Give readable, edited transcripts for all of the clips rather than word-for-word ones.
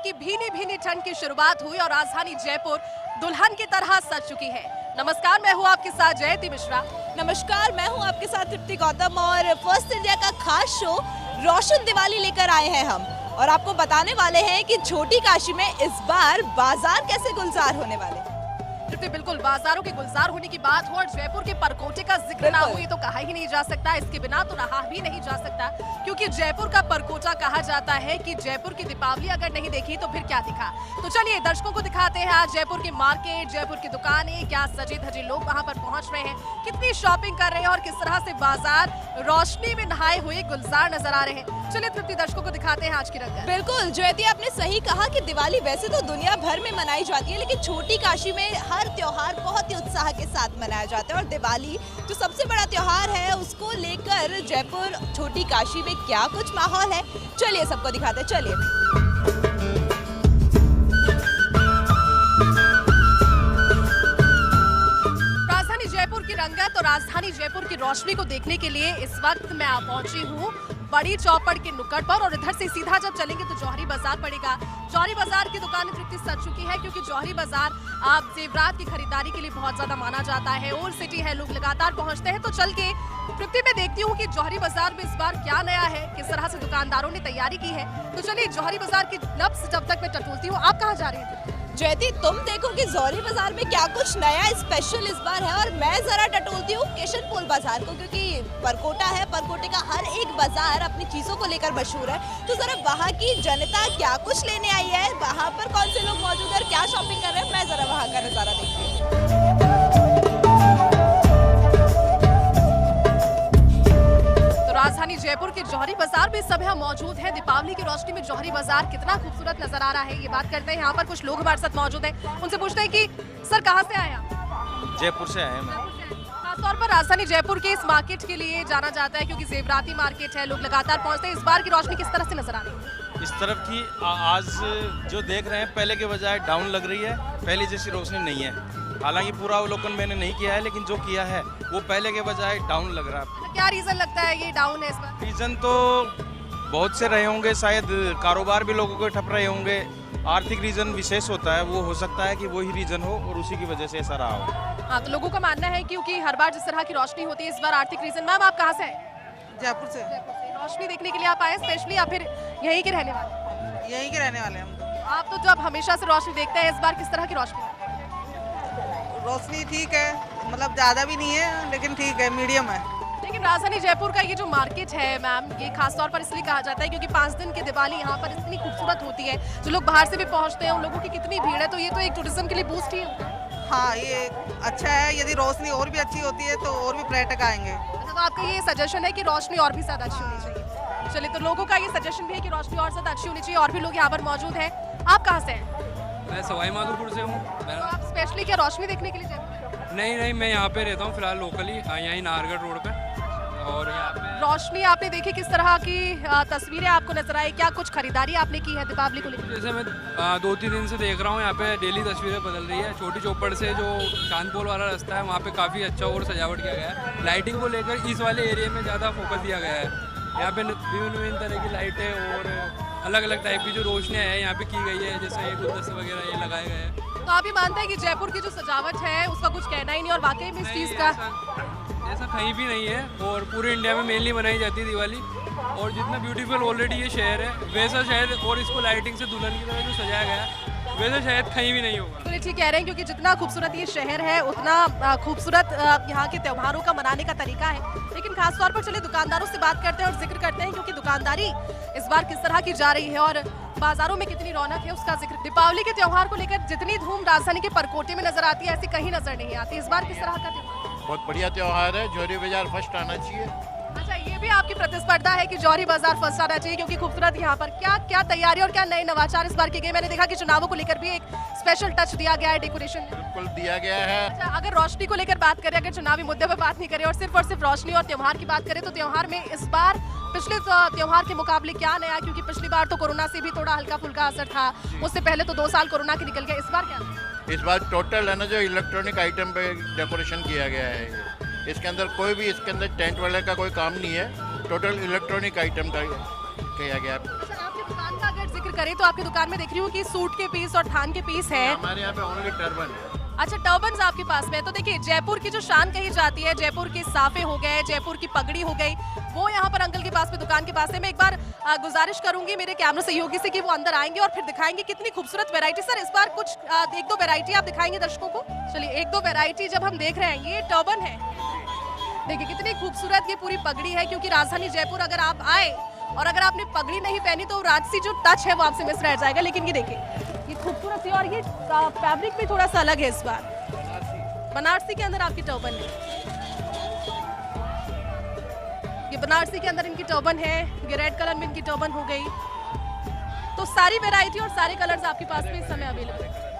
की भीनी भीनी ठंड की शुरुआत हुई और राजधानी जयपुर दुल्हन की तरह सज चुकी है। नमस्कार, मैं हूँ आपके साथ जयती मिश्रा। नमस्कार, मैं हूँ आपके साथ तृप्ति गौतम और फर्स्ट इंडिया का खास शो रोशन दिवाली लेकर आए हैं हम और आपको बताने वाले हैं कि छोटी काशी में इस बार बाजार कैसे गुलजार होने वाले हैं। बिल्कुल, बाजारों के गुलजार होने की बात हो और जयपुर के परकोटे का जिक्र ना हो ये तो कहा ही नहीं जा सकता। इसके बिना तो रहा भी नहीं जा सकता, क्योंकि जयपुर का परकोटा कहा जाता है कि जयपुर की दीपावली अगर नहीं देखी तो फिर क्या दिखा। तो चलिए दर्शकों को दिखाते हैं आज जयपुर के मार्केट, जयपुर की दुकानें, क्या सजे धजे लोग वहाँ पर पहुँच रहे हैं, कितनी शॉपिंग कर रहे हैं और किस तरह से बाजार रोशनी में नहाए हुए गुलजार नजर आ रहे हैं। चलिए तृप्ति, दर्शकों को दिखाते हैं आज की रंगत। बिल्कुल जयती, आपने सही कहा कि दिवाली वैसे तो दुनिया भर में मनाई जाती है, लेकिन छोटी काशी में हर त्योहार बहुत ही उत्साह के साथ मनाया जाता है और दिवाली जो सबसे बड़ा त्योहार है उसको लेकर जयपुर छोटी काशी में क्या कुछ माहौल है, चलिए सबको दिखाते हैं। चलिए राजधानी जयपुर की रंगत और राजधानी जयपुर की रोशनी को देखने के लिए इस वक्त मैं पहुंची हूँ बड़ी चौपड़ के नुक्कड़ पर और इधर से सीधा जब चलेंगे तो जौहरी बाजार पड़ेगा। जौहरी बाजार की दुकान तृप्ति सज चुकी है, क्योंकि जौहरी बाजार आप जेवरात की खरीदारी के लिए बहुत ज्यादा माना जाता है। ओल्ड सिटी है, लोग लगातार पहुंचते हैं। तो चल के तृप्ति में देखती हूँ कि जौहरी बाजार में इस बार क्या नया है, किस तरह से दुकानदारों ने तैयारी की है। तो चलिए जौहरी बाजार की नब्ज जब तक मैं टटोलती हूँ। आप कहाँ जा रही हैं जयती? तुम देखो कि जौहरी बाजार में क्या कुछ नया स्पेशल इस बार है और मैं जरा टटोलती हूँ किशनपोल बाजार को, क्योंकि परकोटा है, परकोटे का हर एक बाजार अपनी चीजों को लेकर मशहूर है। तो जरा वहाँ की जनता क्या कुछ लेने आई है, वहाँ पर कौन से लोग मौजूद है, क्या शॉपिंग कर रहे हैं, मैं जरा वहाँ का नजारा देखती हूँ। राजधानी जयपुर के जौहरी बाजार में सब यहाँ मौजूद है। दीपावली की रोशनी में जौहरी बाजार कितना खूबसूरत नजर आ रहा है, ये बात करते हैं। यहाँ पर कुछ लोग हमारे साथ मौजूद हैं, उनसे पूछते हैं कि सर कहाँ से आए आप? जयपुर से आए हैं। खासतौर पर राजधानी जयपुर के इस मार्केट के लिए जाना जाता है, क्योंकि जेवराती मार्केट है, लोग लगातार पहुँचते हैं। इस बार की रोशनी किस तरह से नजर आ रही है? इस तरफ की आज जो देख रहे हैं पहले के बजाय डाउन लग रही है, पहले जैसी रोशनी नहीं है। हालांकि पूरा अवलोकन मैंने नहीं किया है, लेकिन जो किया है वो पहले के बजाय डाउन लग रहा है। क्या रीजन लगता है ये डाउन है इस बार? रीजन तो बहुत से रहे होंगे, शायद कारोबार भी लोगों के ठप रहे होंगे, आर्थिक रीजन विशेष होता है, वो हो सकता है कि वही रीजन हो और उसी की वजह से ऐसा रहा हो। हाँ, तो लोगों का मानना है क्योंकि हर बार जिस तरह की रोशनी होती है इस बार आर्थिक रीजन। मैम आप कहाँ से आए? जयपुर से। रोशनी देखने के लिए आप आए स्पेशली या फिर यहीं के रहने वाले? यहीं के रहने वाले हम तो। आप तो जब हमेशा से रोशनी देखते हैं, इस बार किस तरह की रोशनी? रोशनी ठीक है, मतलब ज़्यादा भी नहीं है लेकिन ठीक है, मीडियम है। लेकिन राजधानी जयपुर का ये जो मार्केट है मैम, ये खासतौर पर इसलिए कहा जाता है क्योंकि 5 दिन की दिवाली यहाँ पर इतनी खूबसूरत होती है, जो लोग बाहर से भी पहुँचते हैं उन लोगों की कितनी भीड़ है, तो ये तो एक टूरिज्म के लिए बूस्ट ही है। हाँ, ये अच्छा है, यदि रोशनी और भी अच्छी होती है तो और भी पर्यटक आएंगे। तो आपका ये सजेशन है कि रोशनी और भी ज्यादा अच्छी होनी चाहिए। चलिए, तो लोगों का ये सजेशन भी है कि रोशनी और ज्यादा अच्छी होनी चाहिए। और भी लोग यहाँ पर मौजूद हैं। आप कहाँ से हैं? मैं सवाई माधोपुर से हूँ। तो आप स्पेशली क्या रोशनी देखने के लिए जयपुर? नहीं, मैं यहाँ पे रहता हूँ फिलहाल लोकली, यहीं नाहरगढ़ रोड पे। और यहाँ पे रोशनी आपने देखी, किस तरह की तस्वीरें आपको नजर आई, क्या कुछ खरीदारी आपने की है दीपावली को लेकर? जैसे मैं 2-3 दिन से देख रहा हूँ, यहाँ पे डेली तस्वीरें बदल रही है। छोटी चौपड़ से जो चांदपोल वाला रास्ता है वहाँ पे काफ़ी अच्छा और सजावट किया गया है। लाइटिंग को लेकर इस वाले एरिया में ज़्यादा फोकस दिया गया है। यहाँ पे विभिन्न तरह की लाइटें और अलग अलग टाइप की जो रोशनियाँ हैं यहाँ पे की गई है, जैसे ये गुलदस्ते वगैरह ये लगाए गए हैं। तो आप ये मानते हैं कि जयपुर की जो सजावट है उसका कुछ कहना ही नहीं, और वाकई में इस चीज़ का ऐसा कहीं भी नहीं है, और पूरे इंडिया में मेनली मनाई जाती है दिवाली। और जितना ब्यूटीफुल ऑलरेडी ये शहर है, वैसा शायद और इसको लाइटिंग से दुल्हन की तरह जो सजाया गया है वैसा शायद कहीं भी नहीं होगा। तो ठीक कह रहे हैं, क्योंकि जितना खूबसूरत ये शहर है उतना खूबसूरत यहाँ के त्योहारों का मनाने का तरीका है। लेकिन खासतौर पर चलिए दुकानदारों से बात करते हैं और जिक्र करते हैं, क्योंकि दुकानदारी इस बार किस तरह की जा रही है और बाजारों में कितनी रौनक है उसका जिक्र। दीपावली के त्योहार को लेकर जितनी धूम राजधानी के परकोटे में नजर आती है, ऐसी कहीं नजर नहीं आती। इस बार किस तरह का त्योहार? बहुत बढ़िया त्योहार है, जौहरी बाजार फर्स्ट आना चाहिए। अच्छा, ये भी आपकी प्रतिस्पर्धा है कि जौहरी बाजार फर्स्ट आना चाहिए, क्योंकि खूबसूरत यहाँ पर क्या क्या तैयारी और क्या नए नवाचार इस बार किए गए? मैंने देखा कि चुनावों को लेकर भी एक स्पेशल टच दिया गया है डेकोरेशन में। बिल्कुल दिया गया है। अच्छा, अगर रोशनी को लेकर बात करें, अगर चुनावी मुद्दे पर बात नहीं करें और सिर्फ रोशनी और त्योहार की बात करें, तो त्योहार में इस बार पिछले त्योहार के मुकाबले क्या नया? क्योंकि पिछली बार तो कोरोना से भी थोड़ा हल्का फुल्का असर था, उससे पहले तो 2 साल कोरोना के निकल गए। इस बार क्या? इस बार टोटल है ना, जो इलेक्ट्रॉनिक आइटम पे डेकोरेशन किया गया है, इसके अंदर कोई भी इसके अंदर टेंट वाले का कोई काम नहीं है, टोटल इलेक्ट्रॉनिक आइटम का किया गया है। अच्छा, आपकी दुकान थान का अगर जिक्र करें तो आपकी दुकान में देख रही हूँ कि सूट के पीस और थान के पीस हैं। हमारे यहाँ पे ओनली टर्बन है। अच्छा, टर्बन्स आपके पास में है। तो देखिए, जयपुर की जो शान कही जाती है, जयपुर के साफे हो गए, जयपुर की पगड़ी हो गई, वो यहाँ पर अंकल के पास में, दुकान के पास में। मैं एक बार गुजारिश करूंगी मेरे कैमरा सहयोगी से कि वो अंदर आएंगे और फिर दिखाएंगे कितनी खूबसूरत वैरायटी। सर, इस बार कुछ एक दो वैरायटी आप दिखाएंगे दर्शकों को? चलिए, एक दो वैरायटी जब हम देख रहे हैं, ये टर्बन है, देखिए कितनी खूबसूरत ये पूरी पगड़ी है। क्योंकि राजधानी जयपुर अगर आप आए और अगर आपने पगड़ी नहीं पहनी तो राजसी जो टच है वो आपसे मिस रह जाएगा। लेकिन ये देखिए, ये खूबसूरत सी, और ये फैब्रिक भी थोड़ा सा अलग है इस बार। बनारसी के अंदर आपकी टर्बन है, ये बनारसी के अंदर इनकी टर्बन है, ये रेड कलर में इनकी टर्बन हो गई। तो सारी वैरायटी और सारे कलर्स आपके पास में इस समय अवेलेबल है।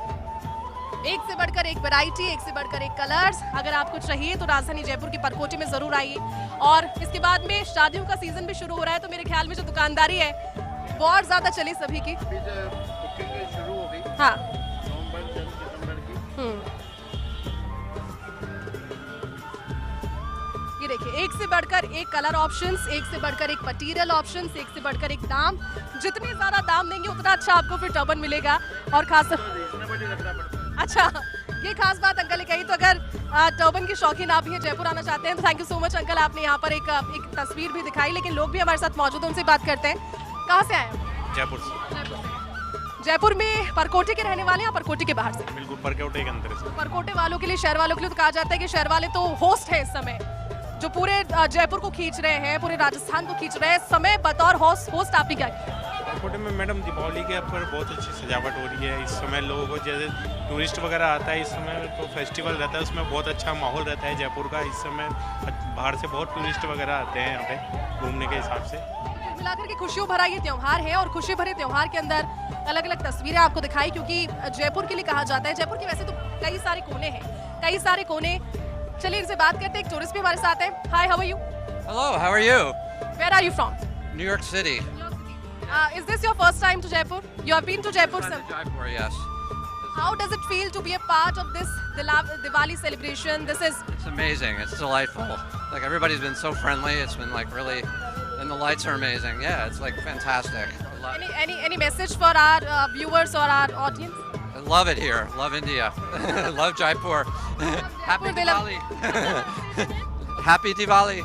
एक से बढ़कर एक वैरायटी, एक से बढ़कर एक कलर्स। अगर आपको चाहिए तो राजधानी जयपुर की परकोटी में जरूर आइए। और इसके बाद में शादियों का सीजन भी शुरू हो रहा है, तो मेरे ख्याल में जो दुकानदारी है बहुत ज्यादा चली सभी की। अभी जो बुकिंग शुरू हो गई हाँ, नवंबर दिसंबर की। ये देखिए, एक से बढ़कर एक कलर ऑप्शंस, एक से बढ़कर एक मटेरियल ऑप्शंस, एक से बढ़कर एक दाम। जितने ज्यादा दाम देंगे उतना अच्छा आपको फिर टर्बन मिलेगा। और खास अच्छा, ये खास बात अंकल ने कही। तो अगर टर्बन के शौकीन आप भी जयपुर आना चाहते हैं तो thank you so much uncle, आपने यहाँ पर एक तस्वीर भी दिखाई। लेकिन लोग भी हमारे साथ मौजूद हैं, उनसे बात करते हैं। कहाँ से आए हैं? जयपुर से। जयपुर में परकोटे के रहने वाले हैं या परकोटे के बाहर से? बिल्कुल परकोटे के अंदर से। परकोटे वालों के लिए, शहर वालों के लिए तो कहा जाता है कि शहर वाले तो होस्ट है इस समय, जो पूरे जयपुर को खींच रहे हैं, पूरे राजस्थान को खींच रहे हैं। समय बतौर होस्ट आपने क्या किया? परकोटे में मैडम दीपावली के ऊपर बहुत अच्छी सजावट हो रही है। इस समय लोगों को जैसे टूरिस्ट वगैरह आता है, इस समय तो फेस्टिवल रहता है, उसमें बहुत अच्छा माहौल रहता है जयपुर का। इस समय बाहर से बहुत टूरिस्ट वगैरह आते हैं यहाँ पे घूमने के हिसाब से। मिलाकर के खुशियों भरा ये त्योहार है, और खुशी भरे त्योहार के अंदर अलग अलग तस्वीरें आपको दिखाई। क्योंकि जयपुर के लिए कहा जाता है, जयपुर के वैसे तो कई सारे कोने हैं, कई सारे कोने। चलिए इनसे बात करते हैं। एक टूरिस्ट भी हमारे साथ है। Hi, how are you? Hello, how are you? Where are you from? New York City. Is this your first time to Jaipur? You have been to Jaipur, Been sir. to Jaipur, yes. How does it feel to be a part of this Diwali celebration? This is It's amazing. It's delightful. Like everybody's been so friendly. It's been like really, and the lights are amazing. Yeah, it's like fantastic. I any message for our viewers or our audience? love it here. Love India. Love Jaipur. Happy they love- Diwali. Happy Diwali.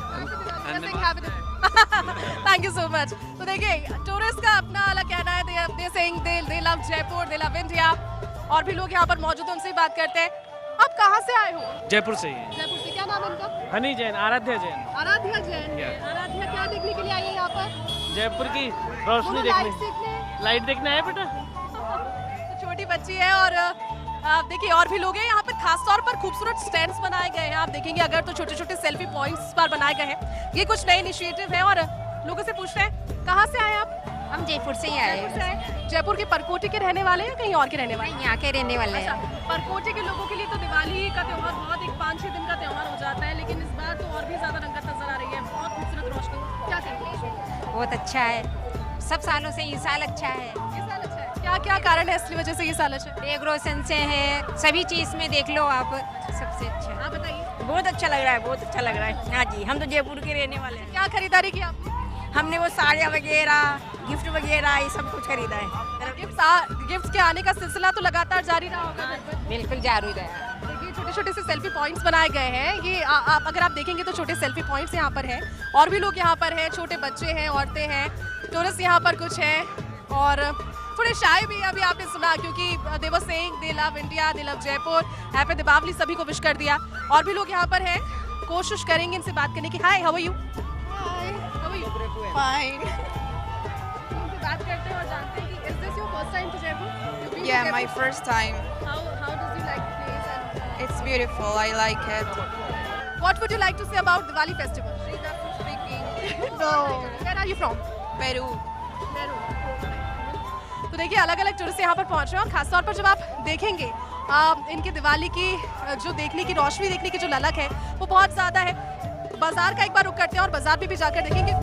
Thank you so much. तो देखिए, tourist का अपना अलग कहना है। They saying they love Jaipur, they love India. और भी लोग यहाँ पर मौजूद हैं, उनसे बात करते हैं। आप कहाँ से आए हो? जयपुर से ही है। जयपुर से। क्या नाम है उनका? हनी जैन, आराध्या जैन। आराध्या जैन। आराध्या क्या देखने के लिए आई है यहाँ पर? जयपुर की रोशनी देखने। लाइट देखने आए बेटा। तो छोटी बच्ची है, और आप देखिए और भी लोग हैं यहाँ पर। खास तौर पर खूबसूरत स्टैंड्स बनाए गए हैं, आप देखेंगे अगर तो छोटे छोटे सेल्फी पॉइंट्स पर बनाए गए हैं। ये कुछ नए इनिशिएटिव है। और लोगों से पूछते हैं, कहाँ से आए आप? हम जयपुर से ही आए जयपुर से हैं। आए। जयपुर के परकोटे के रहने वाले हैं या कहीं और के रहने वाले हैं? यहाँ के रहने वाले अच्छा, हैं। परकोटे के लोगों के लिए तो दिवाली का त्योहार बहुत एक 5-6 दिन का त्योहार हो जाता है, लेकिन इस बार तो और भी ज्यादा रंगत नजर आ रही है। बहुत खूबसूरत रोशनी। क्या कहते हैं? बहुत अच्छा है। सब सालों से ये साल अच्छा है। ये साल अच्छा है। क्या क्या कारण है इसकी वजह से ये साल अच्छा है? डेकोरेशन से है, सभी चीज़ में देख लो आप, सबसे अच्छा है। आप बताइए, बहुत अच्छा लग रहा है, बहुत अच्छा लग रहा है। हाँ जी, हम तो जयपुर के रहने वाले हैं। क्या खरीदारी की आपने? हमने वो साड़ियाँ वगैरह, गिफ्ट वगैरह, ये सब कुछ खरीदा है। गिफ्ट के आने का सिलसिला तो लगातार जारी रहा होगा। बिल्कुल जारी रहा। देखिए, छोटे छोटे से सेल्फी पॉइंट्स बनाए गए हैं। ये आप अगर आप देखेंगे तो छोटे सेल्फी पॉइंट्स यहाँ पर हैं, और भी लोग यहाँ पर हैं, छोटे बच्चे हैं, औरतें हैं, टूरिस्ट यहाँ पर कुछ हैं, और थोड़े शाय भी। अभी आपने सुना, क्योंकि they were saying they love India, they love Jaipur, happy Deepavali सभी को विश कर दिया। और भी लोग यहाँ पर हैं, कोशिश करेंगे इनसे बात करने की। Hi, how are you? How are you? Fine. इनसे बात करते हैं और जानते हैं कि is this your first time to Jaipur? Yeah, my first time. How does you like the place and It's beautiful. I like it. what would you like to say about Diwali festival? No. Where are you from? Peru. तो देखिए, अलग अलग tourist यहाँ पर पहुँच रहे हैं, और खासतौर पर जब आप देखेंगे इनकी दिवाली की जो देखने की रोशनी, देखने की जो ललक है वो बहुत ज़्यादा है। बाजार का एक बार रुक करते हैं और बाजार में भी जाकर देखेंगे। तो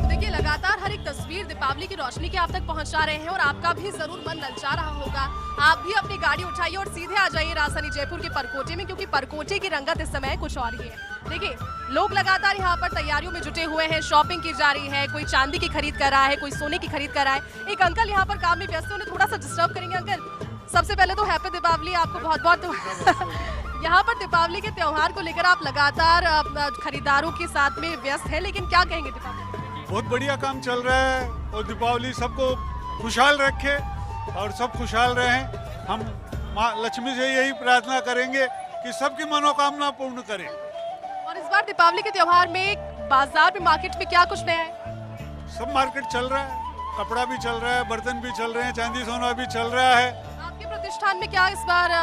देखिए, लगातार हर एक तस्वीर दीपावली की रोशनी के आप तक पहुंचा रहे हैं और आपका भी जरूर मन ललचा रहा होगा। आप भी अपनी गाड़ी उठाइए और सीधे आ जाइए राजधानी जयपुर के परकोटे में, क्योंकि परकोटे की रंगत इस समय कुछ और ही है। देखिए, लोग लगातार यहाँ पर तैयारियों में जुटे हुए हैं, शॉपिंग की जा रही है, कोई चांदी की खरीद कर रहा है, कोई सोने की खरीद कर रहा है। एक अंकल यहाँ पर काम में व्यस्त है, उन्हें थोड़ा सा डिस्टर्ब करेंगे। अंकल, सबसे पहले तो हैप्पी दीपावली आपको बहुत बहुत। यहाँ पर दीपावली के त्योहार को लेकर आप लगातार खरीदारों के साथ में व्यस्त हैं, लेकिन क्या कहेंगे दीपावली? बहुत बढ़िया काम चल रहा है और दीपावली सबको खुशहाल रखे और सब खुशहाल रहें। हम माँ लक्ष्मी से यही प्रार्थना करेंगे कि सबकी मनोकामना पूर्ण करें। और इस बार दीपावली के त्योहार में बाजार में, मार्केट में क्या कुछ नया है? सब मार्केट चल रहा है, कपड़ा भी चल रहा है, बर्तन भी चल रहे हैं, चांदी सोना भी चल रहा है। आपके प्रतिष्ठान में क्या इस बार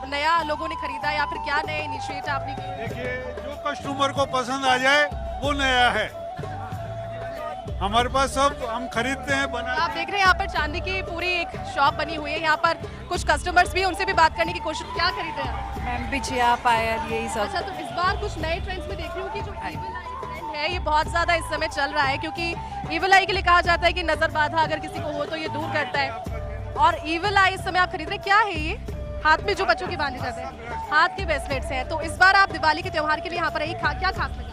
नया लोगों ने खरीदा या फिर क्या नए इनिशिएटिव आपने किए? देखिए, जो कस्टमर को पसंद आ जाए वो नया है। हमारे पास सब हम खरीदते हैं, बनाते आप देख रहे हैं यहाँ पर चांदी की पूरी एक शॉप बनी हुई है। यहाँ पर कुछ कस्टमर्स भी हैं, उनसे भी बात करने की कोशिश। क्या खरीद रहे हैं? मैम बिछिया पायल यही सब। अच्छा, तो इस बार कुछ नए ट्रेंड्स में देख रही हूँ कि जो ईविल आई ट्रेंड है ये बहुत ज्यादा इस समय चल रहा है, क्योंकि ईविल आई के लिए कहा जाता है कि नजर बाधा अगर किसी को हो तो ये दूर करता है। और ईविल आई इस समय आप खरीद रहे हैं, क्या है ये? हाथ में जो बच्चों के बांधे जाते हैं, हाथ के ब्रेसलेट्स हैं। तो इस बार आप दिवाली के त्योहार के लिए यहाँ पर क्या खास लगा?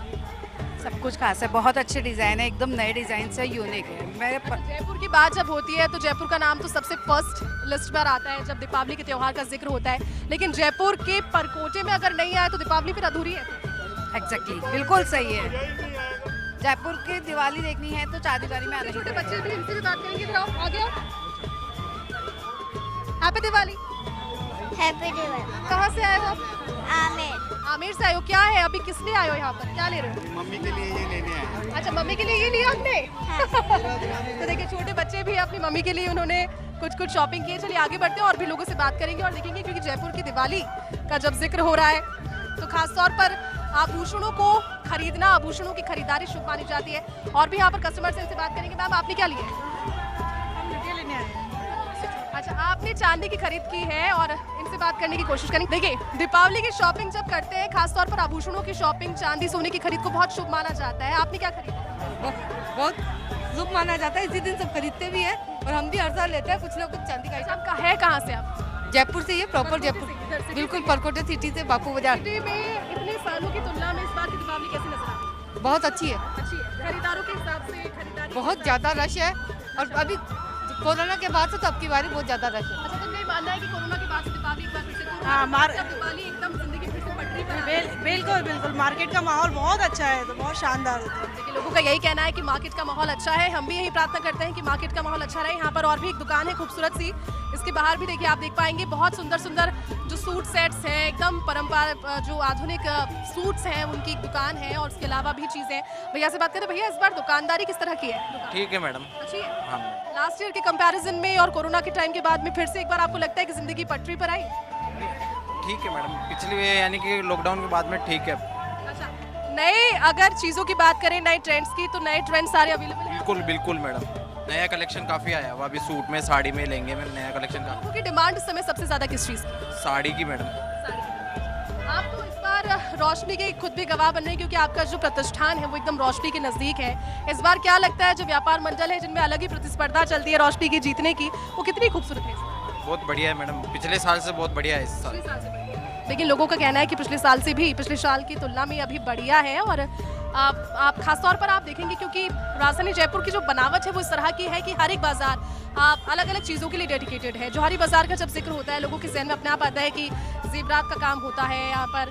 सब कुछ खास है, बहुत अच्छे डिजाइन है, एकदम नए डिजाइन से यूनिक है। जयपुर की बात जब होती है तो जयपुर का नाम तो सबसे फर्स्ट लिस्ट पर आता है जब दीपावली के त्योहार का जिक्र होता है, लेकिन जयपुर के परकोटे में अगर नहीं आए तो दीपावली फिर अधूरी है। एग्जैक्टली, बिल्कुल सही है। जयपुर की दिवाली देखनी है तो चारदीवारी में आना है। छोटे बच्चे भी, इनसे भी बात करेंगे। इधर आओ, आगे आओ। हैप्पी दिवाली। हैप्पी दिवाली। कहाँ से आए हो आप? आमिर। आमिर से आए हो। क्या है अभी, किस लिए आए हो यहाँ पर? क्या ले रहे हो? मम्मी के लिए ये लेने आए। अच्छा, मम्मी के लिए ये लिया आपने? तो देखिए, छोटे बच्चे भी अपनी मम्मी के लिए उन्होंने कुछ शॉपिंग की है। चलिए आगे बढ़ते हैं और भी लोगों से बात करेंगे और देखेंगे, क्योंकि जयपुर की दिवाली का जब जिक्र हो रहा है तो खास तौर पर आभूषणों को खरीदना, आभूषणों की खरीदारी शुभ मानी जाती है। और भी यहाँ पर कस्टमर से इनसे बात करेंगे। मैम, आपने क्या लिया है? लेने आए। अच्छा, आपने चांदी की खरीद की है और इनसे बात करने की कोशिश करेंगे। देखिए, दीपावली की शॉपिंग जब करते हैं, खासतौर पर आभूषणों की शॉपिंग, चांदी सोने की खरीद को बहुत शुभ माना जाता है। आपने क्या खरीदा? बहुत शुभ माना जाता है, इसी दिन सब खरीदते भी है और हम भी हर साल लेते हैं। कुछ लोग चांदी का। आपका है कहाँ से आप? जयपुर से, ये प्रॉपर जयपुर, बिल्कुल परकोटे सिटी से, बापू बाजार। सिटी में इतने सालों की तुलना में इस बार की दीपावली कैसी नजर आ रही है? बहुत अच्छी है, अच्छी है। खरीदारों के हिसाब से खरीदारी बहुत ज्यादा रश है और अभी कोरोना के बाद से तो अब की बारी बहुत ज्यादा रश है। अच्छा, तो नहीं मानना है कि कोरोना के बाद से दीपावली एक बार फिर से दीपावली एकदम जिंदगी फिर से पटरी पर है? बिल्कुल बिल्कुल, मार्केट का माहौल बहुत अच्छा है, तो बहुत शानदार होता है। देखिए, लोगों का यही कहना है कि मार्केट का माहौल अच्छा है। हम भी यही प्रार्थना करते हैं कि मार्केट का माहौल अच्छा रहे। यहाँ पर और भी एक दुकान है खूबसूरत सी, इसके बाहर भी देखिए आप देख पाएंगे बहुत सुंदर सुंदर जो सूट सेट्स हैं, एकदम परंपरा जो आधुनिक सूट्स हैं, उनकी एक दुकान है। और उसके अलावा भी चीजें। भैया से बात करते हैं। भैया, इस बार दुकानदारी किस तरह की है? ठीक है मैडम। अच्छी है। हाँ, लास्ट ईयर के कंपैरिजन में और कोरोना के टाइम के बाद में फिर से एक बार आपको लगता है कि जिंदगी पटरी पर आई? ठीक है मैडम, पिछली यानी कि लॉकडाउन के बाद में ठीक है। अच्छा, नए अगर चीजों की बात करें, नए ट्रेंड्स की, तो नए ट्रेंड सारे अवेलेबल हैं? बिल्कुल बिल्कुल मैडम, नया कलेक्शन काफ़ी आया हुआ। अभी सूट में, साड़ी में लेंगे मैं नया कलेक्शन का। लोगों की डिमांड इस समय सबसे ज्यादा किस चीज़ की? साड़ी की मैडम। आप तो इस बार रोशनी के खुद भी गवाह बन रहे हैं, क्योंकि आपका जो प्रतिष्ठान है वो एकदम रोशनी के नजदीक है। इस बार क्या लगता है, जो व्यापार मंडल है जिनमें अलग ही प्रतिस्पर्धा चलती है रोशनी की जीतने की, वो कितनी खूबसूरत है? बहुत बढ़िया है मैडम, पिछले साल से बहुत बढ़िया है इस साल। लेकिन लोगों का कहना है कि पिछले साल से भी, पिछले साल की तुलना में अभी बढ़िया है। और आप खासतौर पर आप देखेंगे, क्योंकि राजधानी जयपुर की जो बनावट है वो इस तरह की है कि हर एक बाजार आप अलग अलग चीज़ों के लिए डेडिकेटेड है। जौहरी बाजार का जब जिक्र होता है, लोगों के जहन में अपने आप आता है कि जेवरात का काम होता है, यहाँ पर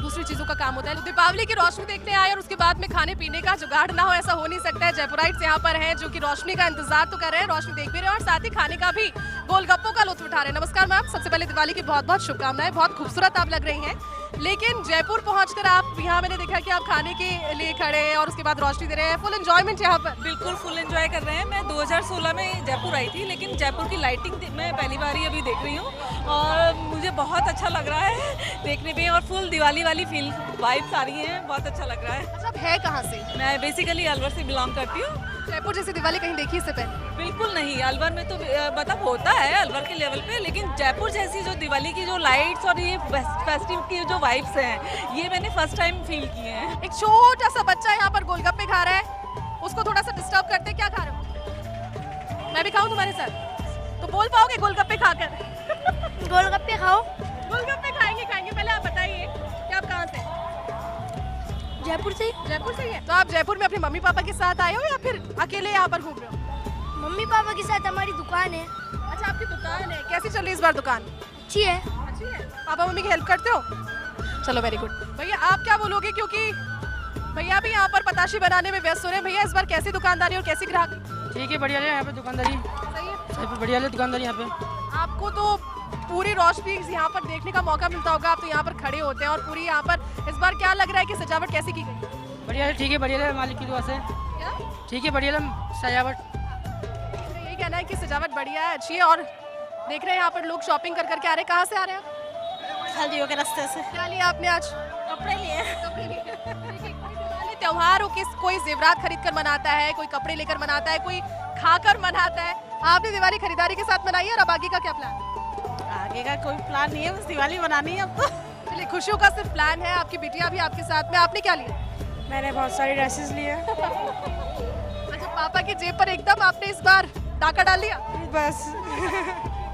दूसरी चीज़ों का काम होता है। दीपावली की रोशनी देखने आए और उसके बाद में खाने पीने का जुगाड़ ना हो, ऐसा हो नहीं सकता है। जयपुराइट्स यहाँ पर हैं जो कि रोशनी का इंतजार तो कर रहे हैं, रोशनी देख भी रहे हैं और साथ ही खाने का भी, गोलगप्पों का लुत्फ उठा रहे हैं। नमस्कार मैम, सबसे पहले दिवाली की बहुत बहुत शुभकामनाएं। बहुत खूबसूरत आप लग रही हैं, लेकिन जयपुर पहुंचकर आप यहाँ, मैंने देखा कि आप खाने के लिए खड़े हैं और उसके बाद रोशनी दे रहे हैं। फुल एंजॉयमेंट यहाँ पर? बिल्कुल फुल एंजॉय कर रहे हैं। मैं 2016 में जयपुर आई थी, लेकिन जयपुर की लाइटिंग मैं पहली बार ही अभी देख रही हूँ और मुझे बहुत अच्छा लग रहा है देखने में, और फुल दिवाली वाली फील वाइब्स आ रही हैं, बहुत अच्छा लग रहा है। अच्छा, है कहाँ से? मैं बेसिकली अलवर से बिलोंग करती हूँ। जयपुर जैसी दिवाली कहीं देखी इससे पहले? बिल्कुल नहीं, अलवर में तो मतलब होता है अलवर के लेवल पे, लेकिन जयपुर जैसी जो दिवाली की जो लाइट्स और ये फेस्टिव की जो वाइब्स हैं, ये मैंने फर्स्ट टाइम फील किए हैं। एक छोटा सा बच्चा यहाँ पर गोलगप्पे खा रहा है, उसको थोड़ा सा डिस्टर्ब करते। क्या खा रहे हो? मैं भी खाऊं तुम्हारे साथ? तो बोल पाओगे गोलगप्पे खाकर? गोलगप्पे खाओ। गोलगप्पे खाएंगे पहले आप बताइए कि आप कहाँ से? जयपुर से। जयपुर से ही है। तो आप जयपुर में अपने मम्मी पापा के साथ आए हो या फिर अकेले यहाँ पर घूम रहे हो? मम्मी पापा के साथ हमारी दुकान है। अच्छा, आपकी दुकान है। कैसी चल रही है इस बार दुकान? अच्छी है। अच्छी है। पापा मम्मी की हेल्प करते हो? चलो वेरी गुड। भैया आप क्या बोलोगे, क्योंकि भैया भी यहाँ पर पताशे बनाने में व्यस्त हो रहे हैं। भैया इस बार कैसी दुकानदारी और कैसी ग्राहक? ठीक है, बढ़िया है यहाँ पे दुकानदारी। सही है, बढ़िया है दुकानदारी यहाँ पे। आपको तो पूरी रोशनी यहाँ पर देखने का मौका मिलता होगा। आप तो यहाँ पर खड़े होते हैं और पूरी यहाँ पर इस बार क्या लग रहा है कि सजावट कैसी की गई? बढ़िया है, ठीक है, बढ़िया है मालिक की दुआ से। क्या ठीक है, बढ़िया है सजावट। यही कहना है कि सजावट बढ़िया है, अच्छी है। और देख रहे हैं यहाँ पर लोग शॉपिंग कर करके आ रहे हैं। कहाँ से आ रहे हैं? हल्दियों के रास्ते से। क्या लिया आपने आज? कपड़े लिए। दिवाली त्योहार हो, किस कोई जेवरात खरीद कर मनाता है, कोई कपड़े लेकर मनाता है, कोई खाकर मनाता है। आपने दिवाली खरीदारी के साथ मनाई है और अब आगे का क्या प्लान? आगे का कोई प्लान नहीं है, बस दिवाली बनानी है अब तो। चलिए, खुशियों का सिर्फ प्लान है। आपकी बिटिया भी आपके साथ में। आपने क्या लिया? मैंने बहुत सारी ड्रेसेस लिए। अच्छा, पापा की जेब पर एकदम आपने इस बार डाका डाल दिया? बस।